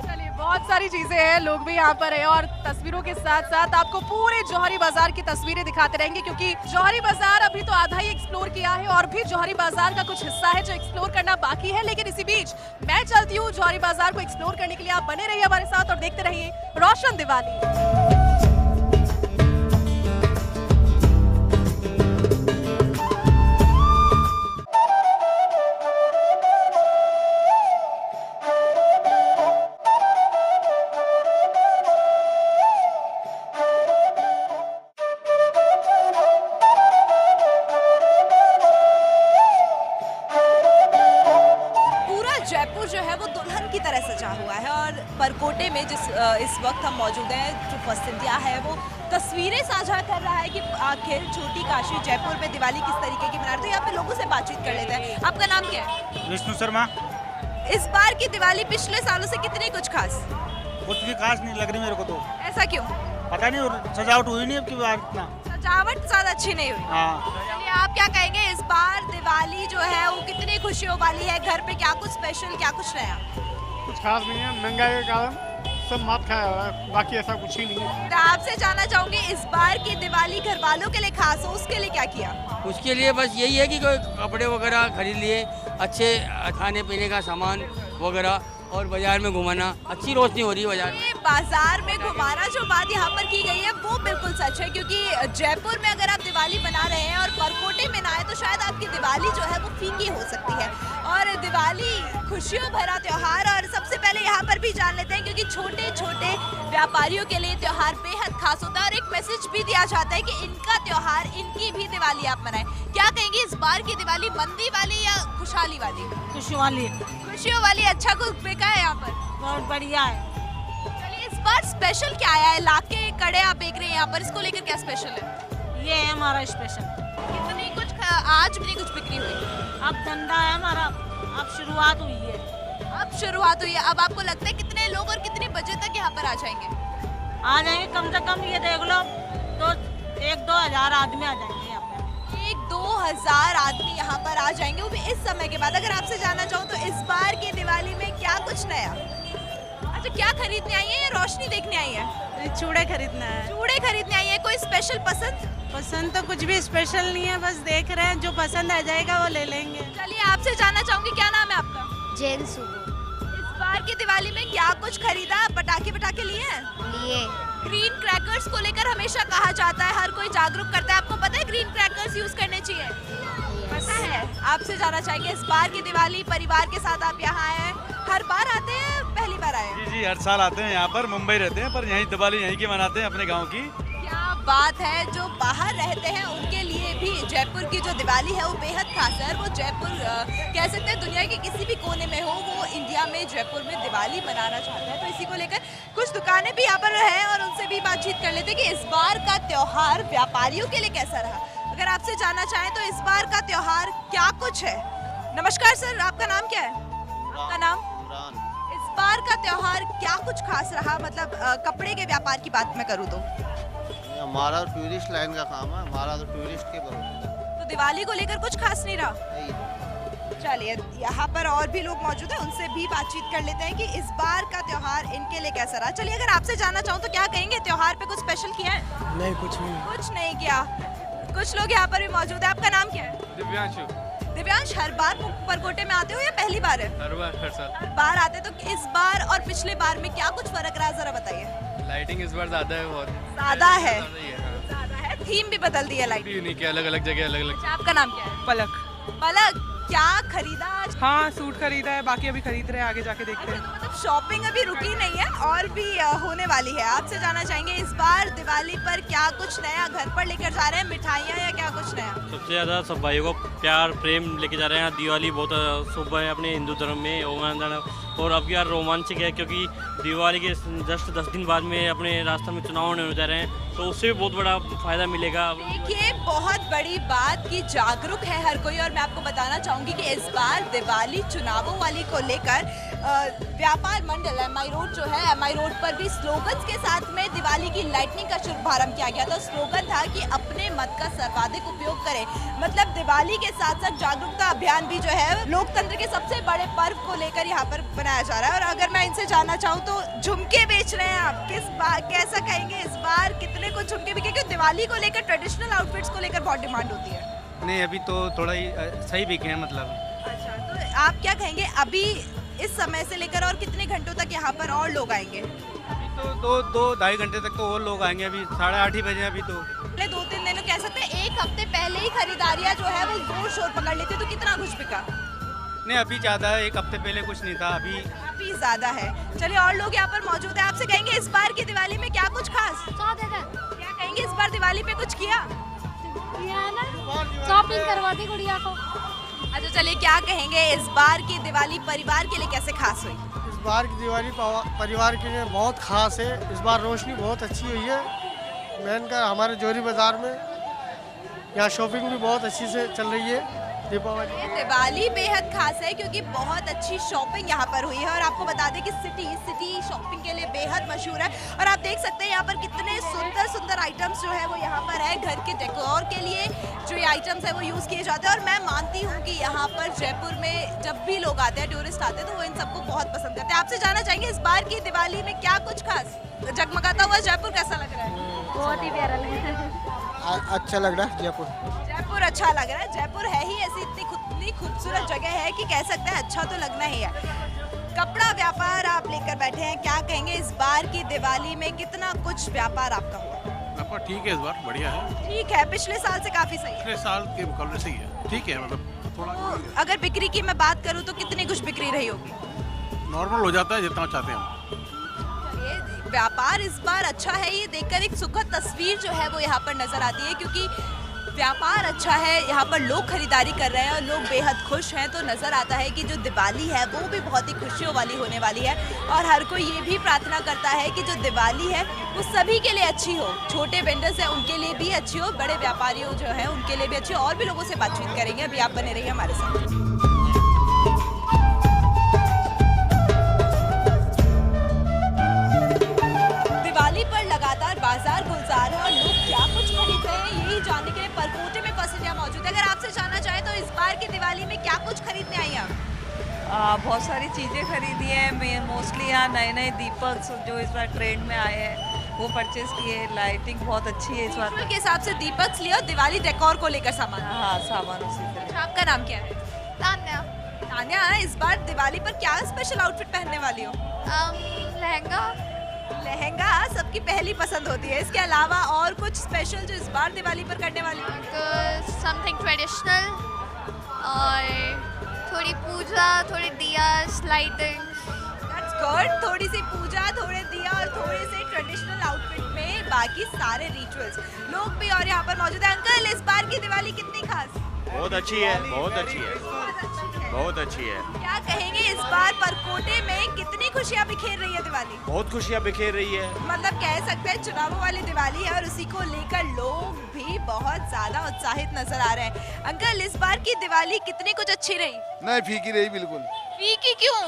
चलिए, बहुत सारी चीजें हैं। लोग भी यहाँ पर हैं और तस्वीरों के साथ साथ आपको पूरे जौहरी बाजार की तस्वीरें दिखाते रहेंगे, क्योंकि जौहरी बाजार अभी तो आधा ही एक्सप्लोर किया है और भी जौहरी बाजार का कुछ हिस्सा है जो एक्सप्लोर करना बाकी है। लेकिन इसी बीच मैं चलती हूँ जौहरी बाजार को एक्सप्लोर करने के लिए। आप बने रहिए हमारे साथ और देखते रहिए रोशन दिवाली। जयपुर जो है वो दुल्हन की तरह सजा हुआ है और परकोटे में इस वक्त हम मौजूद हैं, जो फर्स्ट इंडिया है वो तस्वीरें साझा कर रहा है कि आखिर छोटी काशी जयपुर में दिवाली किस तरीके की मना रहे थे। यहाँ पे लोगों से बातचीत कर लेते हैं। आपका नाम क्या है? विष्णु शर्मा। इस बार की दिवाली पिछले सालों से कितनी कुछ खास? कुछ भी खास नहीं लग रही मेरे को तो। ऐसा क्यों? पता नहीं, और सजावट हुई नहीं अब की बार इतना। सजावट ज्यादा अच्छी नहीं हुई। हाँ। चलिए, आप क्या कहेंगे इस बार दिवाली जो है वो कितनी खुशियों वाली है? घर पे क्या कुछ स्पेशल, क्या कुछ नया? कुछ खास नहीं है, महंगाई के कारण सब मात खाया हुआ है, बाकी ऐसा कुछ ही नहीं है। तो आपसे जानना चाहूंगी इस बार की दिवाली घर वालों के लिए खास हो, उसके लिए क्या किया? उसके लिए बस यही है कि कोई कपड़े वगैरह खरीद लिए, अच्छे खाने पीने का सामान वगैरह, और बाजार में घुमाना। अच्छी रोशनी हो रही है बाजार में। बाजार में घुमाना जो बात यहाँ पर की गई है वो बिल्कुल सच है, क्योंकि जयपुर में अगर आप दिवाली बना रहे हैं और परकोटे में ना आए तो शायद आपकी दिवाली जो है वो फीकी हो सकती है। और दिवाली खुशियों भरा त्योहार, और सबसे पहले यहाँ पर भी जान लेते हैं क्योंकि छोटे छोटे व्यापारियों के लिए त्योहार बेहद खास होता है और एक मैसेज भी दिया जाता है कि इनका त्योहार, इनकी भी दिवाली आप मनाएं। क्या कहेंगे इस बार की दिवाली मंदी वाली या खुशहाली वाली? खुशियों वाली। खुशियों वाली। अच्छा कुछ बिका है यहाँ पर? बहुत बढ़िया है। चलिए, इस बार स्पेशल क्या आया है? लाके कड़े आप बेच रहे हैं यहाँ पर, इसको लेकर क्या स्पेशल है? ये है हमारा स्पेशल। कितनी कुछ आज भी कुछ बिक्री हुई? अब धंधा है हमारा, अब शुरुआत हुई है। अब शुरुआत हुई है। अब आपको लगता है कितने लोग और कितने बजे तक यहाँ पर आ जाएंगे? आ जाएंगे कम से कम, ये देख लो तो 1-2 हज़ार आदमी आ जाएंगे यहाँ पे। 1-2 हज़ार आदमी यहाँ पर आ जाएंगे, वो भी इस समय के बाद। अगर आपसे जानना चाहूँ तो इस बार की दिवाली में क्या कुछ नया? अच्छा, क्या खरीदने आई है या रोशनी देखने आई है? चूड़े खरीदना है। चूड़े खरीदने आई है। कोई स्पेशल पसंद? पसंद तो कुछ भी स्पेशल नहीं है, बस देख रहे हैं, जो पसंद आ जाएगा वो ले लेंगे। चलिए, आपसे जानना चाहूंगी क्या नाम है आपका? जैन सुबह। इस बार की दिवाली में क्या कुछ खरीदा? पटाखे लिए हैं? लिए। ग्रीन क्रैकर्स को लेकर हमेशा कहा जाता है, हर कोई जागरूक करता है। आपको पता है ग्रीन क्रैकर्स यूज करने चाहिए? पता है। आपसे जानना चाहेंगे इस बार की दिवाली परिवार के साथ आप यहाँ आए हैं, हर बार आते हैं, पहली बार आए? जी, हर साल आते हैं यहाँ पर। मुंबई रहते हैं पर यहीं दिवाली यहीं की मनाते हैं, अपने गाँव की। क्या बात है। जो बाहर रहते हैं उनके लिए भी जयपुर की जो दिवाली है वो बेहद खास है। और वो जयपुर कह सकते हैं दुनिया के किसी भी कोने में हो, वो इंडिया में जयपुर में दिवाली मनाना चाहता है। तो इसी को लेकर कुछ दुकानें भी यहाँ पर हैं और उनसे भी बातचीत कर लेते हैं कि इस बार का त्योहार व्यापारियों के लिए कैसा रहा। अगर आपसे जानना चाहें तो इस बार का त्योहार क्या कुछ है? नमस्कार सर, आपका नाम क्या है? आपका नाम? इस बार का त्योहार क्या कुछ खास रहा? मतलब कपड़े के व्यापार की बात मैं करूँ तो हमारा टूरिस्ट लाइन का काम है, हमारा तो टूरिस्ट के भरोसे। तो दिवाली को लेकर कुछ खास नहीं रहा? चलिए यहाँ पर और भी लोग मौजूद हैं, उनसे भी बातचीत कर लेते हैं कि इस बार का त्योहार इनके लिए कैसा रहा। चलिए अगर आपसे जानना चाहूँ तो क्या कहेंगे, त्योहार पे कुछ स्पेशल किया है? नहीं, कुछ नहीं। कुछ नहीं किया। कुछ लोग यहाँ पर भी मौजूद है। आपका नाम क्या है? दिव्यांशु। दिव्यांश, हर बार परकोटे में आते हो या पहली बार है? हर बार, हर साल। हर बार आते, तो इस बार और पिछले बार में क्या कुछ फर्क रहा, जरा बताइए। लाइटिंग इस बार ज्यादा है, बहुत ज्यादा है, हाँ। ज्यादा है। थीम भी बदल दी है लाइट। यूनिक है, अलग अलग जगह अलग अलग। आपका नाम क्या है? पलक। पलक, क्या खरीदा आज? हाँ, सूट खरीदा है, बाकी अभी खरीद रहे हैं, आगे जाके देखते हैं। मतलब शॉपिंग अभी रुकी नहीं है और भी होने वाली है। आपसे जानना चाहेंगे इस बार दिवाली पर क्या कुछ नया घर पर लेकर जा रहे हैं, मिठाइयाँ या क्या कुछ नया? सबसे ज़्यादा सब भाइयों को प्यार प्रेम लेके जा रहे हैं। दिवाली बहुत शुभ है अपने हिंदू धर्म में, और अब यार रोमांचक है क्योंकि दिवाली के जस्ट 10 दिन बाद में अपने रास्ते में चुनाव होने जा रहे हैं, तो उससे भी बहुत बड़ा फायदा मिलेगा। देखिए, बहुत बड़ी बात कि जागरूक है हर कोई, और मैं आपको बताना चाहूँगी कि इस बार दिवाली चुनावों वाली को लेकर व्यापार मंडल MI रोड जो है, MI रोड पर भी स्लोगन्स के साथ में दिवाली की लाइटनिंग का शुभारंभ किया गया था। स्लोगन था कि अपने मत का सर्वाधिक उपयोग करें। मतलब दिवाली के साथ साथ जागरूकता अभियान भी जो है लोकतंत्र के सबसे बड़े पर्व को लेकर यहाँ पर बनाया जा रहा है। और अगर मैं इनसे जानना चाहूँ तो झुमके बेच रहे हैं आप, कैसा कहेंगे इस बार कितने कुछ झुमके बिके? क्योंकि दिवाली को लेकर ट्रेडिशनल आउटफिट्स को लेकर बहुत डिमांड होती है। नहीं, अभी तो थोड़ा ही सही बिके हैं मतलब। अच्छा, तो आप क्या कहेंगे अभी इस समय से लेकर और कितने घंटों तक यहाँ पर और लोग आएंगे? अभी तो 2-2-2.5 घंटे तक तो और लोग आएंगे। अभी 8:30 बजे अभी तो। पहले 2-3 दिन कह सकते हैं, एक हफ्ते पहले ही खरीदारियाँ जो है वो जोर शोर पकड़ लेती, तो कितना कुछ बिका? नहीं, अभी ज़्यादा है, एक हफ्ते पहले कुछ नहीं था, अभी ज़्यादा है। चलिए और लोग यहाँ पर मौजूद है, आपसे कहेंगे इस बार की दिवाली में क्या कुछ खास? क्या कहेंगे इस बार दिवाली पे कुछ किया? शॉपिंग करवा दी गुड़िया को। अच्छा, चलिए क्या कहेंगे इस बार की दिवाली परिवार के लिए कैसे खास हुई? इस बार की दिवाली परिवार के लिए बहुत खास है। इस बार रोशनी बहुत अच्छी हुई है। मेन का हमारे जोरी बाजार में यहाँ शॉपिंग भी बहुत अच्छी से चल रही है। दिवाली बेहद खास है क्योंकि बहुत अच्छी शॉपिंग यहाँ पर हुई है। और आपको बता दें कि सिटी शॉपिंग के लिए बेहद मशहूर है। और आप देख सकते हैं यहाँ पर कितने सुंदर सुंदर आइटम्स जो है वो यहाँ पर है। घर के डेकोर के लिए जो ये आइटम्स है वो यूज़ किए जाते हैं। और मैं मानती हूँ कि यहाँ पर जयपुर में जब भी लोग आते हैं, टूरिस्ट आते हैं, तो वो इन सबको बहुत पसंद करते हैं। आपसे जानना चाहेंगे इस बार की दिवाली में क्या कुछ खास? जगमगाता हुआ जयपुर कैसा लग रहा है? बहुत ही प्यारा लग रहा है। अच्छा लग रहा है जयपुर। जयपुर अच्छा लग रहा है। जयपुर है ही ऐसी इतनी खूबसूरत जगह है कि कह सकते हैं अच्छा तो लगना ही है। कपड़ा व्यापार आप लेकर बैठे हैं, क्या कहेंगे इस बार की दिवाली में कितना कुछ व्यापार आपका हुआ? ठीक है, इस बार बढ़िया है। ठीक है, पिछले साल से काफी सही है। पिछले साल के मुकाबले सही है, ठीक है, मतलब थोड़ा। तो अगर बिक्री की मैं बात करूँ तो कितनी कुछ बिक्री रही होगी? नॉर्मल हो जाता है जितना चाहते हैं हम। व्यापार इस बार अच्छा है, ये देखकर एक सुखद तस्वीर जो है वो यहाँ पर नजर आती है। क्योंकि व्यापार अच्छा है, यहाँ पर लोग खरीदारी कर रहे हैं और लोग बेहद खुश हैं। तो नज़र आता है कि जो दिवाली है वो भी बहुत ही खुशियों वाली होने वाली है। और हर कोई ये भी प्रार्थना करता है कि जो दिवाली है वो सभी के लिए अच्छी हो। छोटे वेंडर्स हैं उनके लिए भी अच्छी हो, बड़े व्यापारियों जो हैं उनके लिए भी अच्छी हो। और भी लोगों से बातचीत करेंगे, अभी आप बने रहिए हमारे साथ। लगातार बाजार गुलजार है और लोग क्या कुछ खरीद रहे हैं यही जानने के लिए परकोटे में फर्स्ट इंडिया मौजूद है। अगर आपसे जानना चाहे तो इस बार की दिवाली में क्या कुछ खरीदने आई हैं? बहुत सारी चीज़ें खरीदी हैं। मोस्टली यहाँ नए नए दीपक जो इस बार ट्रेंड में आए हैं वो परचेज किए। लाइटिंग बहुत अच्छी है इस बार के हिसाब से। दीपक लिए और दिवाली डेकोर को लेकर सामान। हाँ, सामान उसी से। आपका नाम क्या है? तान्या। तान्या, इस बार दिवाली पर क्या स्पेशल आउटफिट पहनने वाली हो? लहंगा सबकी पहली पसंद होती है। इसके अलावा और कुछ स्पेशल जो इस बार दिवाली पर करने वाली हो? समथिंग ट्रेडिशनल और थोड़ी पूजा, थोड़ी दिया, लाइटिंग। That's good. थोड़ी सी पूजा, थोड़े दिया और थोड़े से ट्रेडिशनल आउटफिट में बाकी सारे रिचुअल्स। लोग भी और यहाँ पर मौजूद है। अंकल, इस बार की दिवाली कितनी खास? बहुत अच्छी है, बहुत अच्छी है, बहुत अच्छी है। क्या कहेंगे इस बार परकोटे में कितनी खुशियाँ बिखेर रही है दिवाली? बहुत खुशियाँ बिखेर रही है। मतलब कह सकते हैं चुनावों वाली दिवाली है और उसी को लेकर लोग भी बहुत ज्यादा उत्साहित नजर आ रहे हैं। अंकल, इस बार की दिवाली कितनी कुछ अच्छी रही? नहीं, फीकी रही बिल्कुल। फीकी क्यों?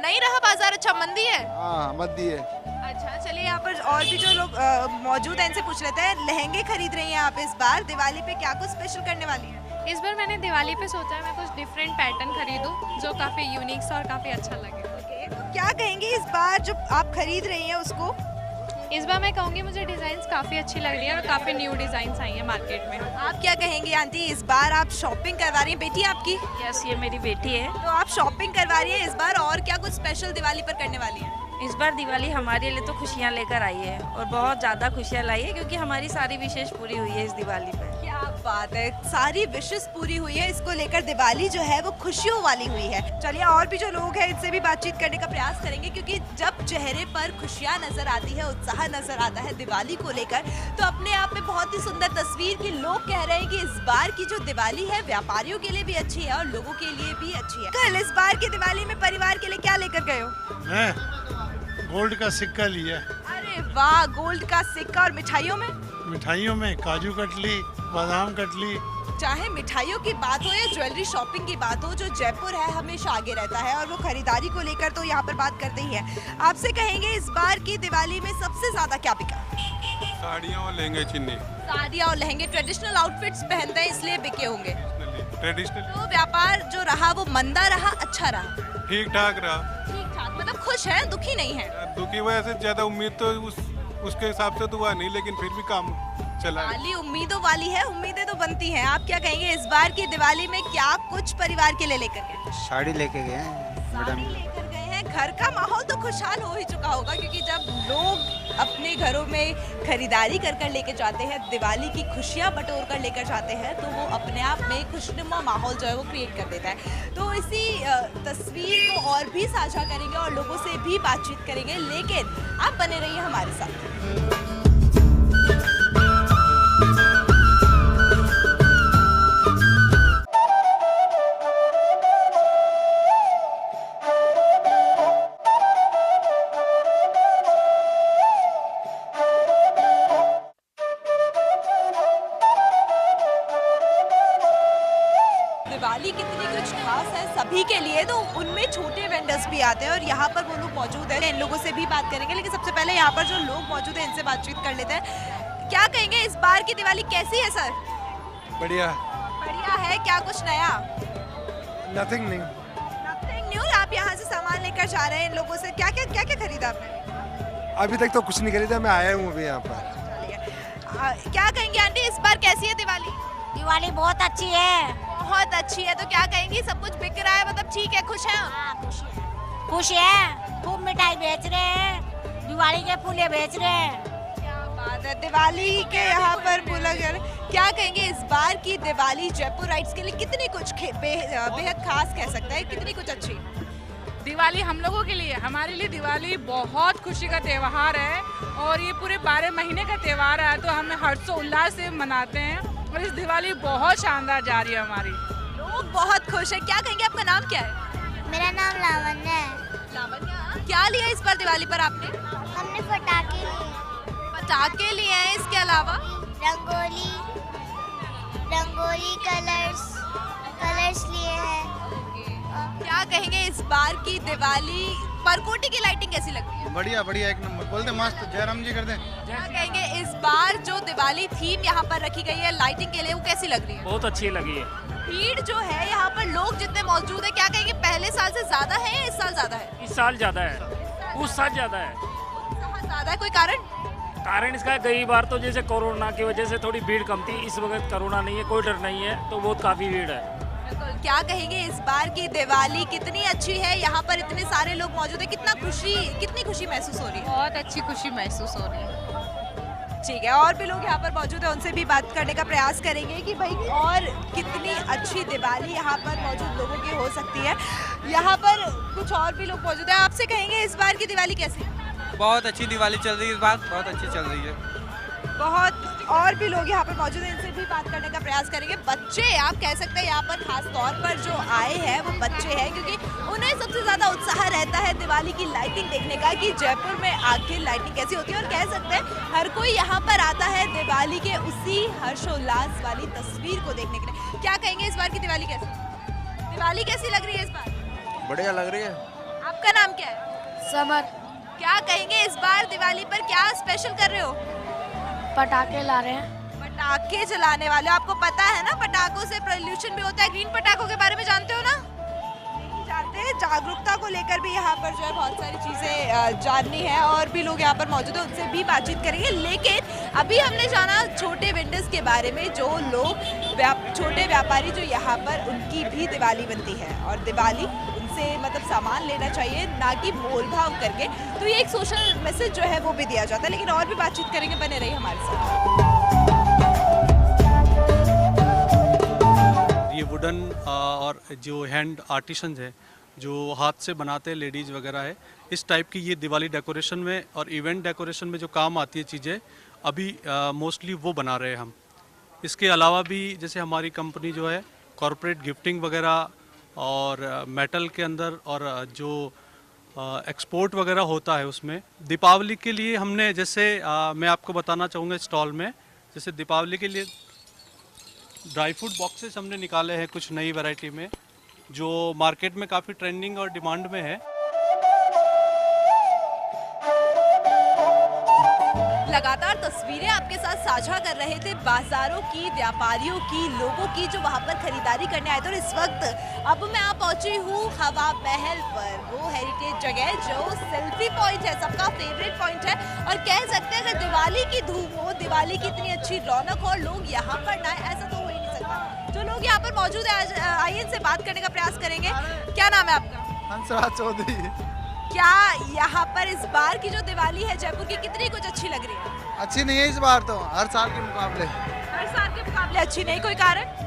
नहीं रहा बाजार अच्छा? मंदी है? हाँ, मंदी है। अच्छा, चलिए यहाँ पर और भी जो लोग मौजूद हैं इनसे पूछ लेते हैं। लहंगे खरीद रही हैं आप इस बार दिवाली पे, क्या कुछ स्पेशल करने वाली है? इस बार मैंने दिवाली पे सोचा है मैं कुछ डिफरेंट पैटर्न खरीदूं जो काफ़ी यूनिक सा और काफ़ी अच्छा लगे। तो क्या कहेंगे इस बार जो आप खरीद रही हैं उसको? इस बार मैं कहूँगी मुझे डिज़ाइंस काफ़ी अच्छी लग रही है और काफ़ी न्यू डिज़ाइंस आई हैं मार्केट में। आप क्या कहेंगे आंटी, इस बार आप शॉपिंग करवा रही हैं? बेटी आपकी? यस, ये मेरी बेटी है। तो आप शॉपिंग करवा रही हैं इस बार, और क्या कुछ स्पेशल दिवाली पर करने वाली हैं? इस बार दिवाली हमारे लिए तो खुशियाँ लेकर आई है और बहुत ज़्यादा खुशियाँ लाई है क्योंकि हमारी सारी विशेष पूरी हुई है इस दिवाली पर। क्या बात है, सारी विशेष पूरी हुई है, इसको लेकर दिवाली जो है वो खुशियों वाली हुई है। चलिए और भी जो लोग हैं इनसे भी बातचीत करने का प्रयास करेंगे क्योंकि जब चेहरे पर खुशियाँ नजर आती है, उत्साह नजर आता है दिवाली को लेकर, तो अपने आप में बहुत ही सुंदर तस्वीर की लोग कह रहे हैं कि इस बार की जो दिवाली है व्यापारियों के लिए भी अच्छी है और लोगों के लिए भी अच्छी है। कल इस बार की दिवाली में परिवार के लिए क्या लेकर गए हो? मैं गोल्ड का सिक्का लिया। अरे वाह, गोल्ड का सिक्का। और मिठाइयों में? मिठाइयों में काजू कतली, बादाम कतली। चाहे मिठाइयों की बात हो या ज्वेलरी शॉपिंग की बात हो, जो जयपुर है हमेशा आगे रहता है और वो खरीदारी को लेकर तो यहाँ पर बात करते ही है। आपसे कहेंगे इस बार की दिवाली में सबसे ज्यादा क्या बिका? साड़ियाँ और लहंगे चुन्नी। साड़ियाँ और लहंगे, ट्रेडिशनल आउटफिट्स पहनते हैं इसलिए बिके होंगे। ट्रेडिशनल। तो व्यापार जो रहा वो मंदा रहा, अच्छा रहा? ठीक ठाक रहा। ठीक ठाक मतलब खुश है, दुखी नहीं है? दुखी वजह से ज्यादा उम्मीद तो उसके हिसाब से तो हुआ नहीं, लेकिन फिर भी काम चला। दिवाली उम्मीदों वाली है, उम्मीदें तो बनती हैं। आप क्या कहेंगे इस बार की दिवाली में क्या कुछ परिवार के लिए लेकर गए? साड़ी लेके गए हैं मैडम। लेकर गए हैं। घर का माहौल तो खुशहाल हो ही चुका होगा क्योंकि जब लोग अपने घरों में खरीदारी कर कर लेकर जाते हैं, दिवाली की खुशियां बटोर कर लेकर जाते हैं, तो वो अपने आप में खुशनुमा माहौल जो है वो क्रिएट कर देता है। तो इसी तस्वीर को और भी साझा करेंगे और लोगों से भी बातचीत करेंगे, लेकिन आप बने रहिए हमारे साथ। दिवाली कितनी कुछ खास है सभी के लिए, तो उनमें छोटे वेंडर्स भी आते हैं और यहाँ पर वो लोग मौजूद हैं। इन लोगों से भी बात करेंगे, लेकिन सबसे पहले यहाँ पर जो लोग मौजूद हैं इनसे बातचीत कर लेते हैं। क्या कहेंगे इस बार की दिवाली कैसी है सर? बढ़िया। बढ़िया है। क्या कुछ नया? Nothing new. Nothing new. आप यहाँ से सामान लेकर जा रहे हैं इन लोगों से, क्या क्या खरीदा आपने? अभी तक तो कुछ नहीं खरीदा, मैं आया हूँ अभी यहाँ पर। क्या कहेंगे आंटी इस बार कैसी है दिवाली? दिवाली बहुत अच्छी है। बहुत अच्छी है। तो क्या कहेंगी सब कुछ बिक रहा है, मतलब ठीक है, खुश है? खुश है, खूब मिठाई बेच रहे हैं, दिवाली के फूले बेच रहे हैं। क्या बात है, दिवाली के यहाँ पर बोला गया। क्या कहेंगे इस बार की दिवाली जयपुर राइट्स के लिए कितनी कुछ बेहद खास कह सकता है, कितनी कुछ अच्छी? दिवाली हम लोगों के लिए, हमारे लिए दिवाली बहुत खुशी का त्यौहार है और ये पूरे 12 महीने का त्यौहार है, तो हम हर्षोल्लास से मनाते हैं और इस दिवाली बहुत शानदार जा रही है हमारी। लोग बहुत खुश है। क्या कहेंगे आपका नाम क्या है? मेरा नाम लावण्य है। लावण्य, क्या लिया इस बार दिवाली पर आपने? हमने पटाखे लिए। पटाखे लिए हैं, इसके अलावा रंगोली कलर्स लिए हैं। क्या कहेंगे इस बार की दिवाली परकोटे की लाइटिंग कैसी लगती है? बढ़िया बढ़िया, एक नंबर। बोलते मस्त, जयराम जी कर दें। क्या कहेंगे इस बार जो दिवाली थीम यहाँ पर रखी गई है लाइटिंग के लिए, वो कैसी लग रही है? बहुत अच्छी लगी है। भीड़ जो है यहाँ पर, लोग जितने मौजूद है, क्या कहेंगे पहले साल से ज्यादा है या इस साल ज्यादा है? इस साल ज्यादा है, उस साल ज्यादा है। ज्यादा है, कोई कारण इसका कई बार तो जैसे कोरोना की वजह से थोड़ी भीड़ कम थी, इस वक्त कोरोना नहीं है, कोई डर नहीं है, तो बहुत काफी भीड़ है। क्या कहेंगे इस बार की दिवाली कितनी अच्छी है? यहाँ पर इतने सारे लोग मौजूद है, कितनी खुशी महसूस हो रही है? बहुत अच्छी खुशी महसूस हो रही है। ठीक है, और भी लोग यहाँ पर मौजूद है, उनसे भी बात करने का प्रयास करेंगे कि भाई और कितनी अच्छी दिवाली यहाँ पर मौजूद लोगों की हो सकती है। यहाँ पर कुछ और भी लोग मौजूद है, आपसे कहेंगे इस बार की दिवाली कैसी है? बहुत अच्छी दिवाली चल रही है इस बार, बहुत अच्छी चल रही है। बहुत और भी लोग यहाँ पर मौजूद हैं, इनसे भी बात करने का प्रयास करेंगे। बच्चे, आप कह सकते हैं यहाँ पर खास तौर पर जो आए हैं वो बच्चे हैं, क्योंकि उन्हें सबसे ज्यादा उत्साह रहता है दिवाली की लाइटिंग देखने का कि जयपुर में आखिर लाइटिंग कैसी होती है। और कह सकते हैं हर कोई यहाँ पर आता है दिवाली के उसी हर्षोल्लास वाली तस्वीर को देखने के लिए। क्या कहेंगे इस बार की दिवाली कैसी लग रही है इस बार? बढ़िया लग रही है। आपका नाम क्या है? समर। क्या कहेंगे इस बार दिवाली पर क्या स्पेशल कर रहे हो? पटाखे ला रहे हैं। पटाखे जलाने वाले, आपको पता है ना पटाखों से पोल्यूशन भी होता है। ग्रीन पटाखों के बारे में जानते हो ना? नहीं जानते। जागरूकता को लेकर भी यहाँ पर जो है बहुत सारी चीज़ें जाननी है और भी लोग यहाँ पर मौजूद है, उनसे भी बातचीत करेंगे। लेकिन अभी हमने जाना छोटे वेंडर्स के बारे में, जो लोग छोटे व्यापारी जो यहाँ पर, उनकी भी दिवाली बनती है और दिवाली उनसे मतलब सामान लेना चाहिए, ना कि मोल भाव करके। तो ये एक सोशल मैसेज जो है वो भी दिया जाता है। लेकिन और भी बातचीत करेंगे, बने रहिए हमारे साथ। ये वुडन और जो हैंड आर्टिशंस है, जो हाथ से बनाते हैं लेडीज़ वगैरह है, इस टाइप की ये दिवाली डेकोरेशन में और इवेंट डेकोरेशन में जो काम आती है चीज़ें, अभी मोस्टली वो बना रहे हैं हम। इसके अलावा भी जैसे हमारी कंपनी जो है कॉरपोरेट गिफ्टिंग वगैरह और मेटल के अंदर और जो एक्सपोर्ट वगैरह होता है उसमें दीपावली के लिए हमने जैसे मैं आपको बताना चाहूँगा स्टॉल में, जैसे दीपावली के लिए ड्राई फ्रूट बॉक्सेस हमने निकाले हैं कुछ नई वैरायटी में, जो मार्केट में काफ़ी ट्रेंडिंग और डिमांड में है। लगातार तस्वीरें आपके साथ साझा कर रहे थे बाजारों की, व्यापारियों की, लोगों की जो वहाँ पर खरीदारी करने आए थे। और इस वक्त अब मैं आ पहुंची हूँ हवा महल पर, वो हेरिटेज जगह जो सेल्फी पॉइंट है, सबका फेवरेट पॉइंट है। और कह सकते हैं अगर दिवाली की धूम हो, दिवाली की इतनी अच्छी रौनक हो और लोग यहाँ पर ना आए, ऐसा तो हो ही नहीं सकता। जो लोग यहाँ पर मौजूद है, आइए इनसे बात करने का प्रयास करेंगे। क्या नाम है आपका? हंसराज चौधरी। क्या यहाँ पर इस बार की जो दिवाली है जयपुर की, कितनी कुछ अच्छी लग रही है? अच्छी नहीं है इस बार तो, हर साल के मुकाबले। हर साल के मुकाबले अच्छी नहीं, कोई कारण?